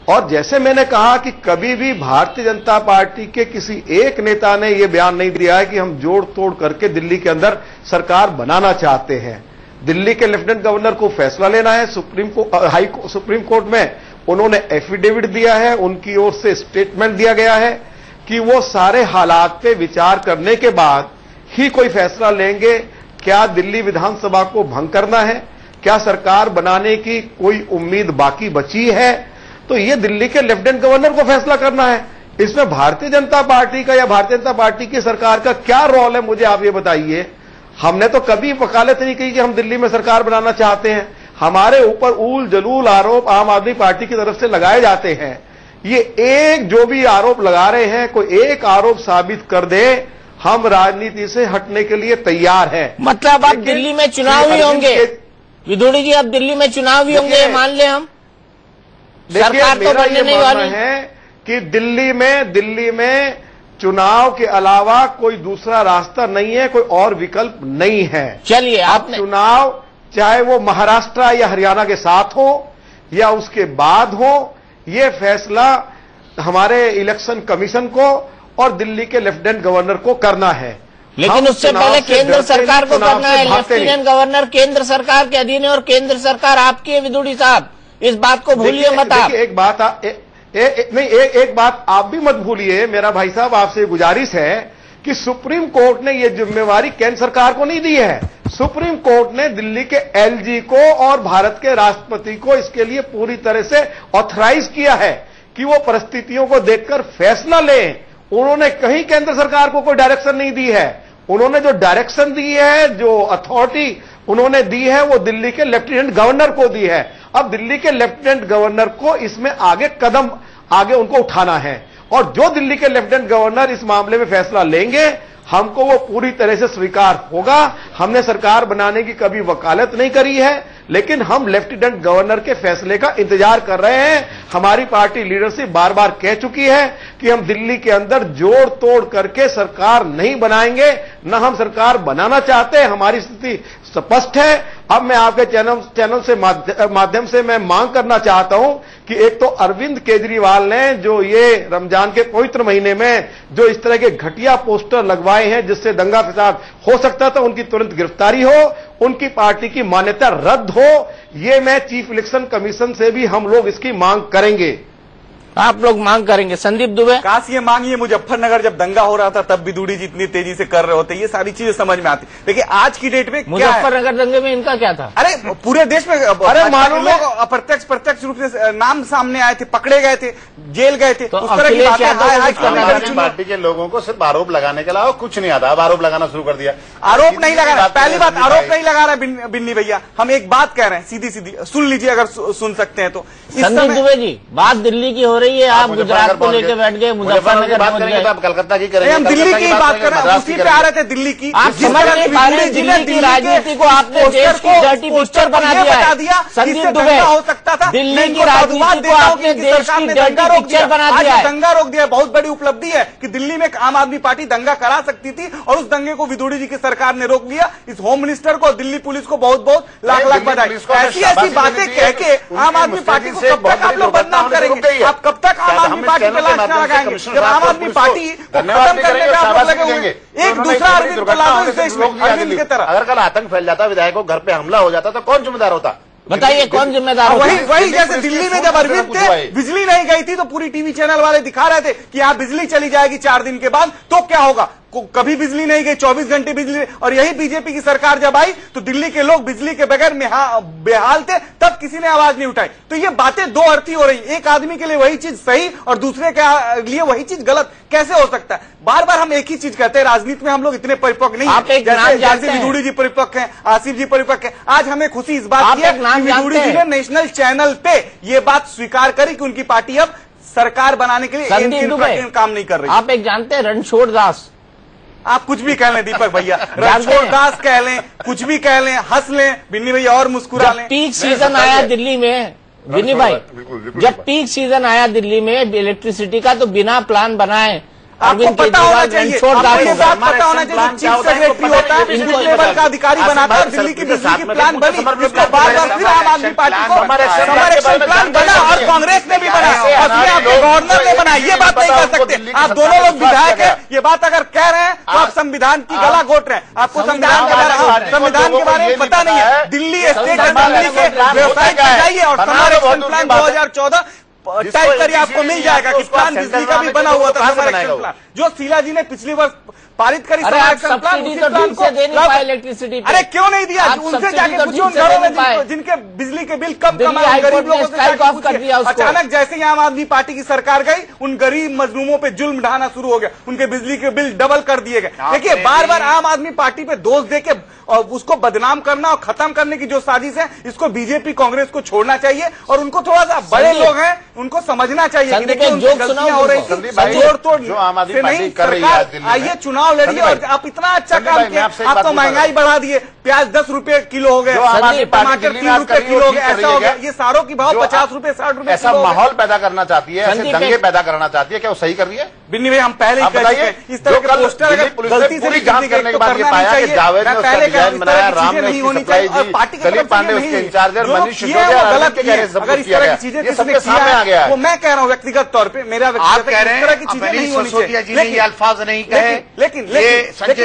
और जैसे मैंने कहा कि कभी भी भारतीय जनता पार्टी के किसी एक नेता ने यह बयान नहीं दिया है कि हम जोड़ तोड़ करके दिल्ली के अंदर सरकार बनाना चाहते हैं। दिल्ली के लेफ्टिनेंट गवर्नर को फैसला लेना है। सुप्रीम कोर्ट में उन्होंने एफिडेविट दिया है, उनकी ओर से स्टेटमेंट दिया गया है कि वो सारे हालात पे विचार करने के बाद ही कोई फैसला लेंगे। क्या दिल्ली विधानसभा को भंग करना है, क्या सरकार बनाने की कोई उम्मीद बाकी बची है, तो ये दिल्ली के लेफ्टिनेंट गवर्नर को फैसला करना है। इसमें भारतीय जनता पार्टी का या भारतीय जनता पार्टी की सरकार का क्या रोल है, मुझे आप ये बताइए। हमने तो कभी वकालत नहीं की कि हम दिल्ली में सरकार बनाना चाहते हैं। हमारे ऊपर ऊल जलूल आरोप आम आदमी पार्टी की तरफ से लगाए जाते हैं। ये एक जो भी आरोप लगा रहे हैं, कोई एक आरोप साबित कर दे, हम राजनीति से हटने के लिए तैयार हैं। मतलब अब दिल्ली में चुनाव ही होंगे विदुड़ी जी, अब दिल्ली में चुनाव भी होंगे, मान ले हम। सरकार तो बनने नहीं वाली है कि दिल्ली में चुनाव के अलावा कोई दूसरा रास्ता नहीं है, कोई और विकल्प नहीं है। चलिए, आप चुनाव चाहे वो महाराष्ट्र या हरियाणा के साथ हो या उसके बाद हो, ये फैसला हमारे इलेक्शन कमीशन को और दिल्ली के लेफ्टिनेंट गवर्नर को करना है। लेकिन उससे पहले केंद्र सरकार को करना है। लेफ्टिनेंट गवर्नर केंद्र सरकार के अधीन है और केंद्र सरकार आपकी है विदुड़ी साहब, इस बात को भूलिए मत आप। एक बात आप भी मत भूलिए मेरा भाई साहब, आपसे गुजारिश है कि सुप्रीम कोर्ट ने यह जिम्मेवारी केंद्र सरकार को नहीं दी है। सुप्रीम कोर्ट ने दिल्ली के एलजी को और भारत के राष्ट्रपति को इसके लिए पूरी तरह से ऑथराइज किया है कि वो परिस्थितियों को देखकर फैसला लें। उन्होंने कहीं केंद्र सरकार को कोई डायरेक्शन नहीं दी है। उन्होंने जो डायरेक्शन दी है, जो अथॉरिटी उन्होंने दी है, वो दिल्ली के लेफ्टिनेंट गवर्नर को दी है। अब दिल्ली के लेफ्टिनेंट गवर्नर को इसमें कदम आगे उनको उठाना है, और जो दिल्ली के लेफ्टिनेंट गवर्नर इस मामले में फैसला लेंगे, हमको वो पूरी तरह से स्वीकार होगा। हमने सरकार बनाने की कभी वकालत नहीं करी है, लेकिन हम लेफ्टिनेंट गवर्नर के फैसले का इंतजार कर रहे हैं। हमारी पार्टी लीडरशिप बार बार कह चुकी है कि हम दिल्ली के अंदर जोड़ तोड़ करके सरकार नहीं बनाएंगे, न हम सरकार बनाना चाहते हैं। हमारी स्थिति स्पष्ट है। अब मैं आपके चैनल से माध्यम से मैं मांग करना चाहता हूं कि एक तो अरविंद केजरीवाल ने जो ये रमजान के पवित्र महीने में जो इस तरह के घटिया पोस्टर लगवाए हैं जिससे दंगा फसाद हो सकता था, उनकी तुरंत गिरफ्तारी हो, उनकी पार्टी की मान्यता रद्द हो। ये मैं चीफ इलेक्शन कमीशन से भी हम लोग इसकी मांग करेंगे। आप लोग मांग करेंगे। संदीप दुबे, काश ये मांग ये मुजफ्फरनगर जब दंगा हो रहा था तब विदुड़ी जी इतनी तेजी से कर रहे होते, ये सारी चीजें समझ में आती। देखिए आज की डेट में मुजफ्फरनगर दंगे में इनका क्या था? अरे पूरे देश में अरे मालूम लोग प्रत्यक्ष रूप से नाम सामने आए थे, पकड़े गए थे, जेल गए थे। तो उस तरह की बातें पार्टी के लोगों को सिर्फ आरोप लगाने के अलावा कुछ नहीं आता। अब आरोप लगाना शुरू कर दिया। आरोप नहीं लगा रहा, पहली बात आरोप नहीं लगा रहा बिन्नी भैया, हम एक बात कह रहे हैं सीधी सीधी, सुन लीजिए अगर सुन सकते हैं तो। संदीप दुबे जी, बात दिल्ली की हो रही है, आप गुजरात को लेके बैठ गए, मुजफ्फरनगर बात करेंगे तो आप कलकत्ता की करेंगे। हम दिल्ली की बात कर रहे हैं, उसी पे आ रहे थे दिल्ली की। आप समझ नहीं पा रहे, दिल्ली की राजनीति को आपने देश की डर्टी पिक्चर बना दिया है। संदीप दुबे, हो सकता था दिल्ली की राजनीति को आपने देश की डर्टी पिक्चर बना दिया है। दंगा रोक दिया, बहुत बड़ी उपलब्धि है कि दिल्ली में आम आदमी पार्टी दंगा करा सकती थी और उस दंगे को विदुड़ी जी की सरकार ने रोक दिया। इस होम मिनिस्टर को, दिल्ली पुलिस को बहुत बहुत लाख लाख बधाई। ऐसी ऐसी बातें कह के आम आदमी पार्टी को कब तक आप लोग बदनाम करेंगे? आप कब तक आम आदमी पार्टी पे लाश ना लगाएंगे? जब आम आदमी पार्टी को खत्म करने का आप लोग लगे हुए, एक दूसरा अरविंद को ला दो इस देश में, अरविंद की तरह। अगर कल आतंक फैल जाता, विधायकों घर पे हमला हो जाता, तो कौन जिम्मेदार होता? बताइए कौन जिम्मेदार होता? वही जैसे दिल्ली में जब अरविंद थे, बिजली नहीं गई थी तो पूरी टीवी चैनल वाले दिखा रहे थे कि यहाँ बिजली चली जाएगी 4 दिन के बाद, तो क्या होगा? कभी बिजली नहीं गई, 24 घंटे बिजली। और यही बीजेपी की सरकार जब आई तो दिल्ली के लोग बिजली के बगैर बेहाल थे, तब किसी ने आवाज नहीं उठाई। तो ये बातें दो अर्थी हो रही। एक आदमी के लिए वही चीज सही और दूसरे के लिए वही चीज गलत कैसे हो सकता है? बार बार हम एक ही चीज कहते हैं, राजनीति में हम लोग इतने परिपक्व नहीं, जैसे विदुड़ी जी परिपक्व हैं, आसिफ जी परिपक्व हैं। आज हमें खुशी इस बात की है कि विदुड़ी जी ने नेशनल चैनल पे ये बात स्वीकार करी कि उनकी पार्टी अब सरकार बनाने के लिए काम नहीं कर रही। आप एक जानते हैं रणछोड़ दास, आप कुछ भी कह लें दीपक भैया, रणछोड़ दास कह लें, कुछ भी कह लें, हंस लें, बिन्नी भैया और मुस्कुरा लें। पीक सीजन आया दिल्ली में, बिन्नी भाई, जब पीक सीजन आया दिल्ली में इलेक्ट्रिसिटी का, तो बिना प्लान बनाए आपको पता होना चाहिए, आपको ये बात पता होना चाहिए, चीफ सेक्रेटरी होता है, इनपुट लेवल का अधिकारी बनाता है, दिल्ली की बिजली की प्लान बनी, जिसको बार बार फिर आम आदमी पार्टी को समर एक्शन प्लान बना और कांग्रेस ने भी बनाया, मसले आपके गवर्नर ने बनाया, ये बात नहीं कर सकते। आप दोनों लोग विधायक हैं, ये बात अगर कह रहे हैं तो आप संविधान की गला घोट रहे हैं। आपको संविधान के बारे में पता नहीं है। दिल्ली स्टेट असेंबली के वेबसाइट पर जाइए और समर एक्शन प्लान 2014 टाइप करिए, आपको मिल जाएगा कि प्लान बिजली का भी बना हुआ था। समर एक्शन प्लान जो शीला जी ने पिछली वर्ष पारित करी, समर एक्शन प्लान, इलेक्ट्रिसिटी अरे क्यों नहीं दिया? उनसे जाके पूछिए, उन घरों में जिनके बिजली के बिल कम आए, गरीब लोगों से। अचानक जैसे ही आम आदमी पार्टी की सरकार गई, उन गरीब मजलूमों पे जुल्म ढाना शुरू हो गया, उनके बिजली के बिल डबल कर दिए गए। देखिए, बार बार आम आदमी पार्टी पे दोष देके और उसको बदनाम करना और खत्म करने की जो साजिश है, इसको बीजेपी कांग्रेस को छोड़ना चाहिए और उनको थोड़ा सा, बड़े लोग हैं, उनको समझना चाहिए कि देखिए उनकी गलतियां हो रही थी, जोड़ जो आम आदमी पार्टी कर रही है। आइए चुनाव लड़िए और आप इतना अच्छा काम किया, आप तो महंगाई बढ़ा दिए, प्याज 10 रुपए किलो हो गए, टमाटर 3 रुपए किलो हो गए, ऐसा हो गया, ये सारों की भाव 50 रुपए 60 रुपए। ऐसा माहौल पैदा करना चाहती है, ऐसे दंगे पैदा करना चाहती है, क्या वो सही कर रही है? बिन्नी भाई, हम पहले ही कह चुके हैं, इस तरह के पोस्टर अगर गलती से जांच करने के बाद ये पाया कि जावेद ने उसका डिजाइन बनाया, राम ने उसकी सप्लाई दी, सलीम पांडे उसके इंचार्ज, मनीष सिसोदिया गलत के कहने से अगर इस तरह की चीजें किसने सामने आ गया है, वो मैं कह रहा हूँ व्यक्तिगत तौर पे, मेरा आप कह रहे हैं मनीष सिसोदिया जी ने ये अल्फाज नहीं कहे, लेकिन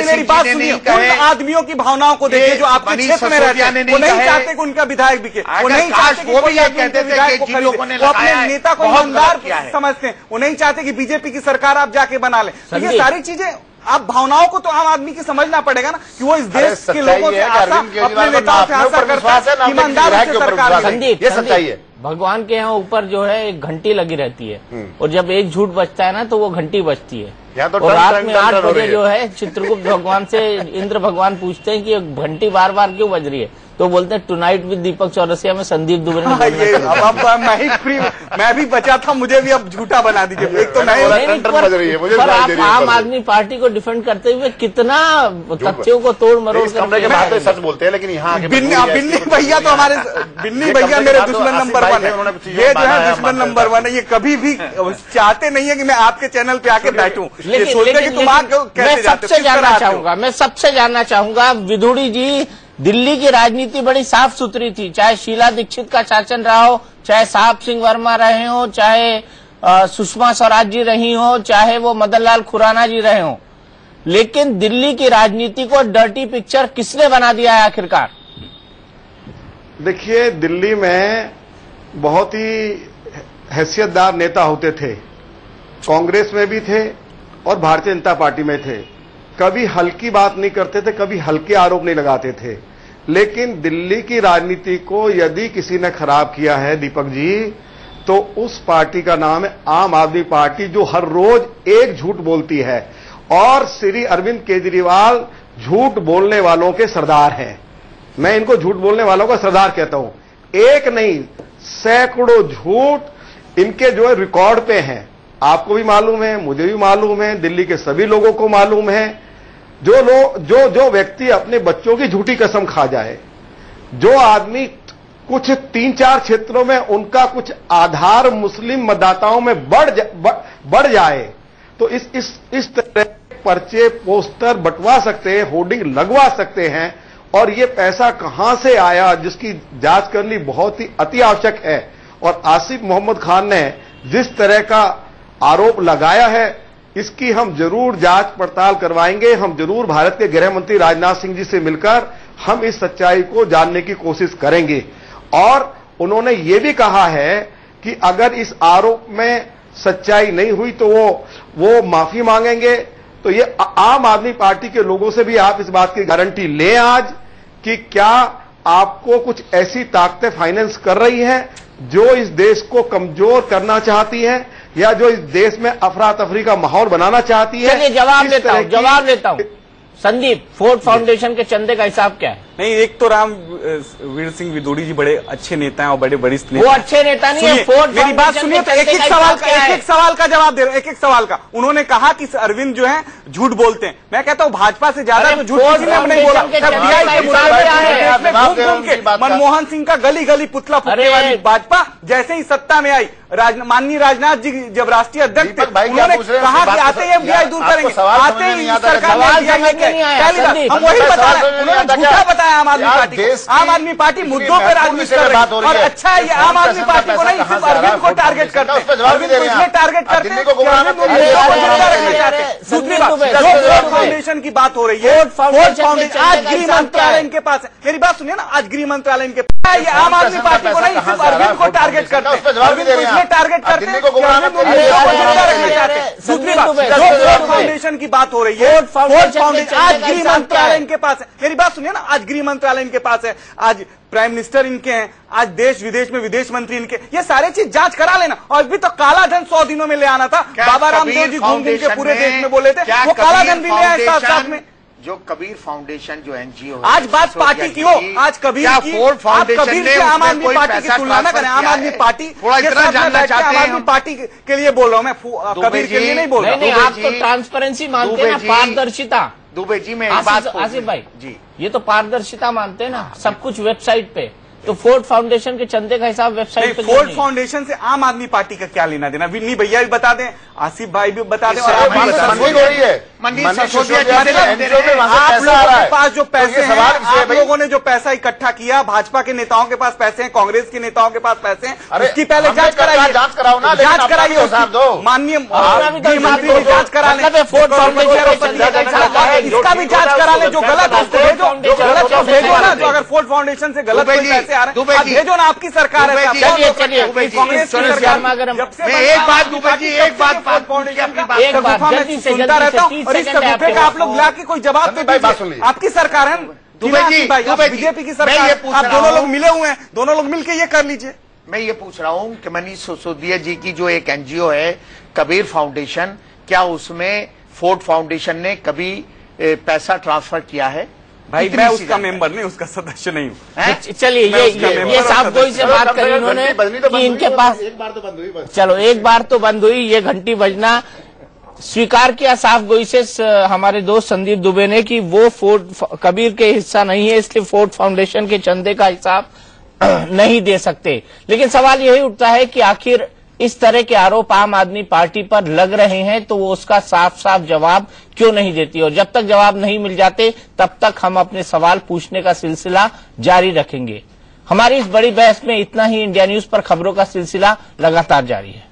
मेरी बात सुनिए, उन आदमियों की भावनाओं को देखिए जो आपके क्षेत्र में रहते हैं, वो नहीं चाहते कि उनका विधायक बिके, वो नहीं चाहते कि कोई कहते थे कि लोगों ने अपने नेता को ईमानदार समझते हैं, वो नहीं चाहते कि बीजेपी की सरकार आप जाके बना ले। ये सारी चीजें आप भावनाओं को तो आम आदमी की समझना पड़ेगा ना कि वो इस देश के लोगों से आशा, अपने नेताओं से आशा करता है, ईमानदार से सरकार। ये सच्चाई है। भगवान के यहाँ ऊपर जो है एक घंटी लगी रहती है और जब एक झूठ बजता है ना तो वो घंटी बजती है। तो और रात में 8 बजे जो है चित्रगुप्त भगवान से इंद्र भगवान पूछते हैं कि घंटी बार बार क्यों बज रही है, तो बोलते हैं टुनाइट विद दीपक चौरसिया में संदीप दुबे ने मैं भी बचा था, मुझे भी अब झूठा बना दीजिए। एक तो पर आप आम आदमी पार्टी को डिफेंड करते हुए कितना तथ्यों को तोड़ मरोड़ कर सच बोलते हैं, लेकिन यहाँ बिन्नी भैया तो हमारे, बिन्नी भैया मेरे दुश्मन नंबर 1 है, ये जो है दुश्मन नंबर 1 है। ये कभी भी चाहते नहीं है कि मैं आपके चैनल पे आके बैठूं, मैं सबसे जानना चाहूंगा विधुड़ी जी, दिल्ली की राजनीति बड़ी साफ सुथरी थी, चाहे शीला दीक्षित का शासन रहा हो, चाहे साहब सिंह वर्मा रहे हो, चाहे सुषमा स्वराज जी रही हो, चाहे वो मदन लाल खुराना जी रहे हो, लेकिन दिल्ली की राजनीति को डर्टी पिक्चर किसने बना दिया है आखिरकार? देखिए, दिल्ली में बहुत ही हैसियतदार नेता होते थे, कांग्रेस में भी थे और भारतीय जनता पार्टी में थे, कभी हल्की बात नहीं करते थे, कभी हल्के आरोप नहीं लगाते थे। लेकिन दिल्ली की राजनीति को यदि किसी ने खराब किया है दीपक जी, तो उस पार्टी का नाम है आम आदमी पार्टी, जो हर रोज एक झूठ बोलती है और श्री अरविंद केजरीवाल झूठ बोलने वालों के सरदार हैं। मैं इनको झूठ बोलने वालों का सरदार कहता हूं। एक नहीं, सैकड़ों झूठ इनके जो है रिकॉर्ड पे हैं। आपको भी मालूम है, मुझे भी मालूम है, दिल्ली के सभी लोगों को मालूम है। जो व्यक्ति अपने बच्चों की झूठी कसम खा जाए, जो आदमी कुछ 3-4 क्षेत्रों में उनका कुछ आधार मुस्लिम मतदाताओं में बढ़ जाए, तो इस तरह पर्चे पोस्टर बंटवा सकते हैं, होर्डिंग लगवा सकते हैं, और ये पैसा कहां से आया जिसकी जांच करनी बहुत ही अति आवश्यक है। और आसिफ मोहम्मद खान ने जिस तरह का आरोप लगाया है, इसकी हम जरूर जांच पड़ताल करवाएंगे। हम जरूर भारत के गृह मंत्री राजनाथ सिंह जी से मिलकर हम इस सच्चाई को जानने की कोशिश करेंगे। और उन्होंने ये भी कहा है कि अगर इस आरोप में सच्चाई नहीं हुई तो वो माफी मांगेंगे। तो ये आम आदमी पार्टी के लोगों से भी आप इस बात की गारंटी लें आज कि क्या आपको कुछ ऐसी ताकतें फाइनेंस कर रही हैं जो इस देश को कमजोर करना चाहती हैं, या जो इस देश में अफरा तफरी का माहौल बनाना चाहती है? चलिए जवाब लेता हूं। संदीप, फोर्ड फाउंडेशन के चंदे का हिसाब क्या है? नहीं, एक तो वीर सिंह विदुड़ी जी बड़े अच्छे नेता हैं और बड़े वरिष्ठ नेता। वो अच्छे नेता नहीं है। फोर्ड मेरी बात सुनिए तो एक एक सवाल का जवाब दे रहे, एक सवाल का। उन्होंने कहा कि अरविंद जो है झूठ बोलते हैं। मैं कहता हूँ भाजपा से ज्यादा तो झूठ किसी ने नहीं बोला। मनमोहन सिंह का गली गली पुतला फूकने वाली भाजपा जैसे ही सत्ता में आई, माननीय राजनाथ जी जब राष्ट्रीय अध्यक्ष थे, उन्होंने कहा कि आते ही एफडीआई दूर करेंगे, आते ही सरकार के पहली बात हम वही बता रहे हैं, उन्होंने झूठा बताया आम आदमी पार्टी को। आम आदमी पार्टी मुद्दों पर राजनीति कर रही है और अच्छा है ये आम आदमी पार्टी को नहीं सिर्फ अरविंद को टारगेट करते हैं, अरविंद को इसलिए टारगेट करते हैं कि अरविंद को मुद्दों को जिंदा रखना चाहते हैं। दूसरी बात जो फोर्ड फाउंडेशन की बात हो रही है, फोर्ड फाउंडेशन आज गृह मंत्रालय इनके पास है, मेरी बात सुनिए ना, आज गृह मंत्रालय इनके ये आम आदमी पार्टी को नहीं सिर्फ अरविंद को टारगेट करते हैं, अरविंद को इसलिए टारगेट करते हैं कि अरविंद को मुद्दों को जिंदा रखना चाहते हैं। दूसरी बात जो फोर्ड फाउंडेशन की बात हो रही है, फोर्ड फाउंडेशन आज गृह मंत्रालय इनके पास है, मेरी बात सुनिए ना, आज गृह मंत्रालय इनके पास है, आज प्राइम मिनिस्टर इनके हैं, आज देश विदेश में विदेश मंत्री इनके, ये सारे चीज जांच करा लेना। और अभी तो काला धन 100 दिनों में ले आना था, बाबा रामदेव जी घूम घूम के पूरे देश में बोले थे, वो काला धन भी ले आए साथ साथ में। जो कबीर फाउंडेशन जो एनजीओ है, आज बात पार्टी की हो, आज कबीर की कबीर की आम आदमी पार्टी की तुलना न करें। आम आदमी पार्टी थोड़ा इतना जानना चाहते हैं, आम आदमी पार्टी के लिए बोल रहा हूं मैं, कबीर के लिए नहीं बोल रहा। नहीं, आप तो ट्रांसपेरेंसी मानते हैं, पारदर्शिता। दुबे जी में आसिफ भाई जी, ये तो पारदर्शिता मानते हैं ना, सब कुछ वेबसाइट पे। तो फोर्ड फाउंडेशन के चंदे का हिसाब वेबसाइट पे। फोर्ड फाउंडेशन से आम आदमी पार्टी का क्या लेना देना, विन्नी भैया भी बता दें, आसिफ भाई भी बता दें और आप भी बता दें। आप लोगों के पास जो पैसे हैं, आप लोगों ने जो पैसा इकट्ठा किया, भाजपा के नेताओं के पास पैसे हैं, कांग्रेस के नेताओं के पास पैसे हैं, उसकी पहले जांच कराइए, जांच कराइए, माननीय गृहमंत्री भी जांच करा लें, फोर्ड फाउंडेशन इसका भी जांच करा लें, जो गलत है उसको भेजो, जो गलत है भेजो ना, जो अगर फोर्ड फाउंडेशन से गलत पैसे आ रहे हैं भेजो ना, आपकी सरकार है। कांग्रेस की सरकार में अगर एक बात दुबे जी, एक बात सुनता रहता हूँ और इस सगुफे का आप लोग लाके कोई जवाब तो दीजिए। आपकी सरकार है बीजेपी की सरकार, आप दोनों लोग मिले हुए हैं, दोनों लोग मिलकर ये कर लीजिए। मैं ये पूछ रहा हूँ कि मनीष सिसोदिया जी की जो एक एनजीओ है कबीर फाउंडेशन, क्या उसमें फोर्ड फाउंडेशन ने कभी पैसा ट्रांसफर किया है? भाई मैं उसका मेंबर नहीं, उसका सदस्य नहीं हूँ। चलिए ये साहब गोई से बात करी उन्होंने कि इनके पास एक बार तो बंद हुई, बस चलो एक बार तो बंद हुई, ये घंटी बजना स्वीकार किया साफ गोई से हमारे दोस्त संदीप दुबे ने कि वो फोर्ड कबीर के हिस्सा नहीं है, इसलिए फोर्ड फाउंडेशन के चंदे का हिसाब नहीं दे सकते। लेकिन सवाल यही उठता है कि आखिर इस तरह के आरोप आम आदमी पार्टी पर लग रहे हैं तो वो उसका साफ साफ जवाब क्यों नहीं देती, और जब तक जवाब नहीं मिल जाते तब तक हम अपने सवाल पूछने का सिलसिला जारी रखेंगे। हमारी इस बड़ी बहस में इतना ही। इंडिया न्यूज पर खबरों का सिलसिला लगातार जारी है।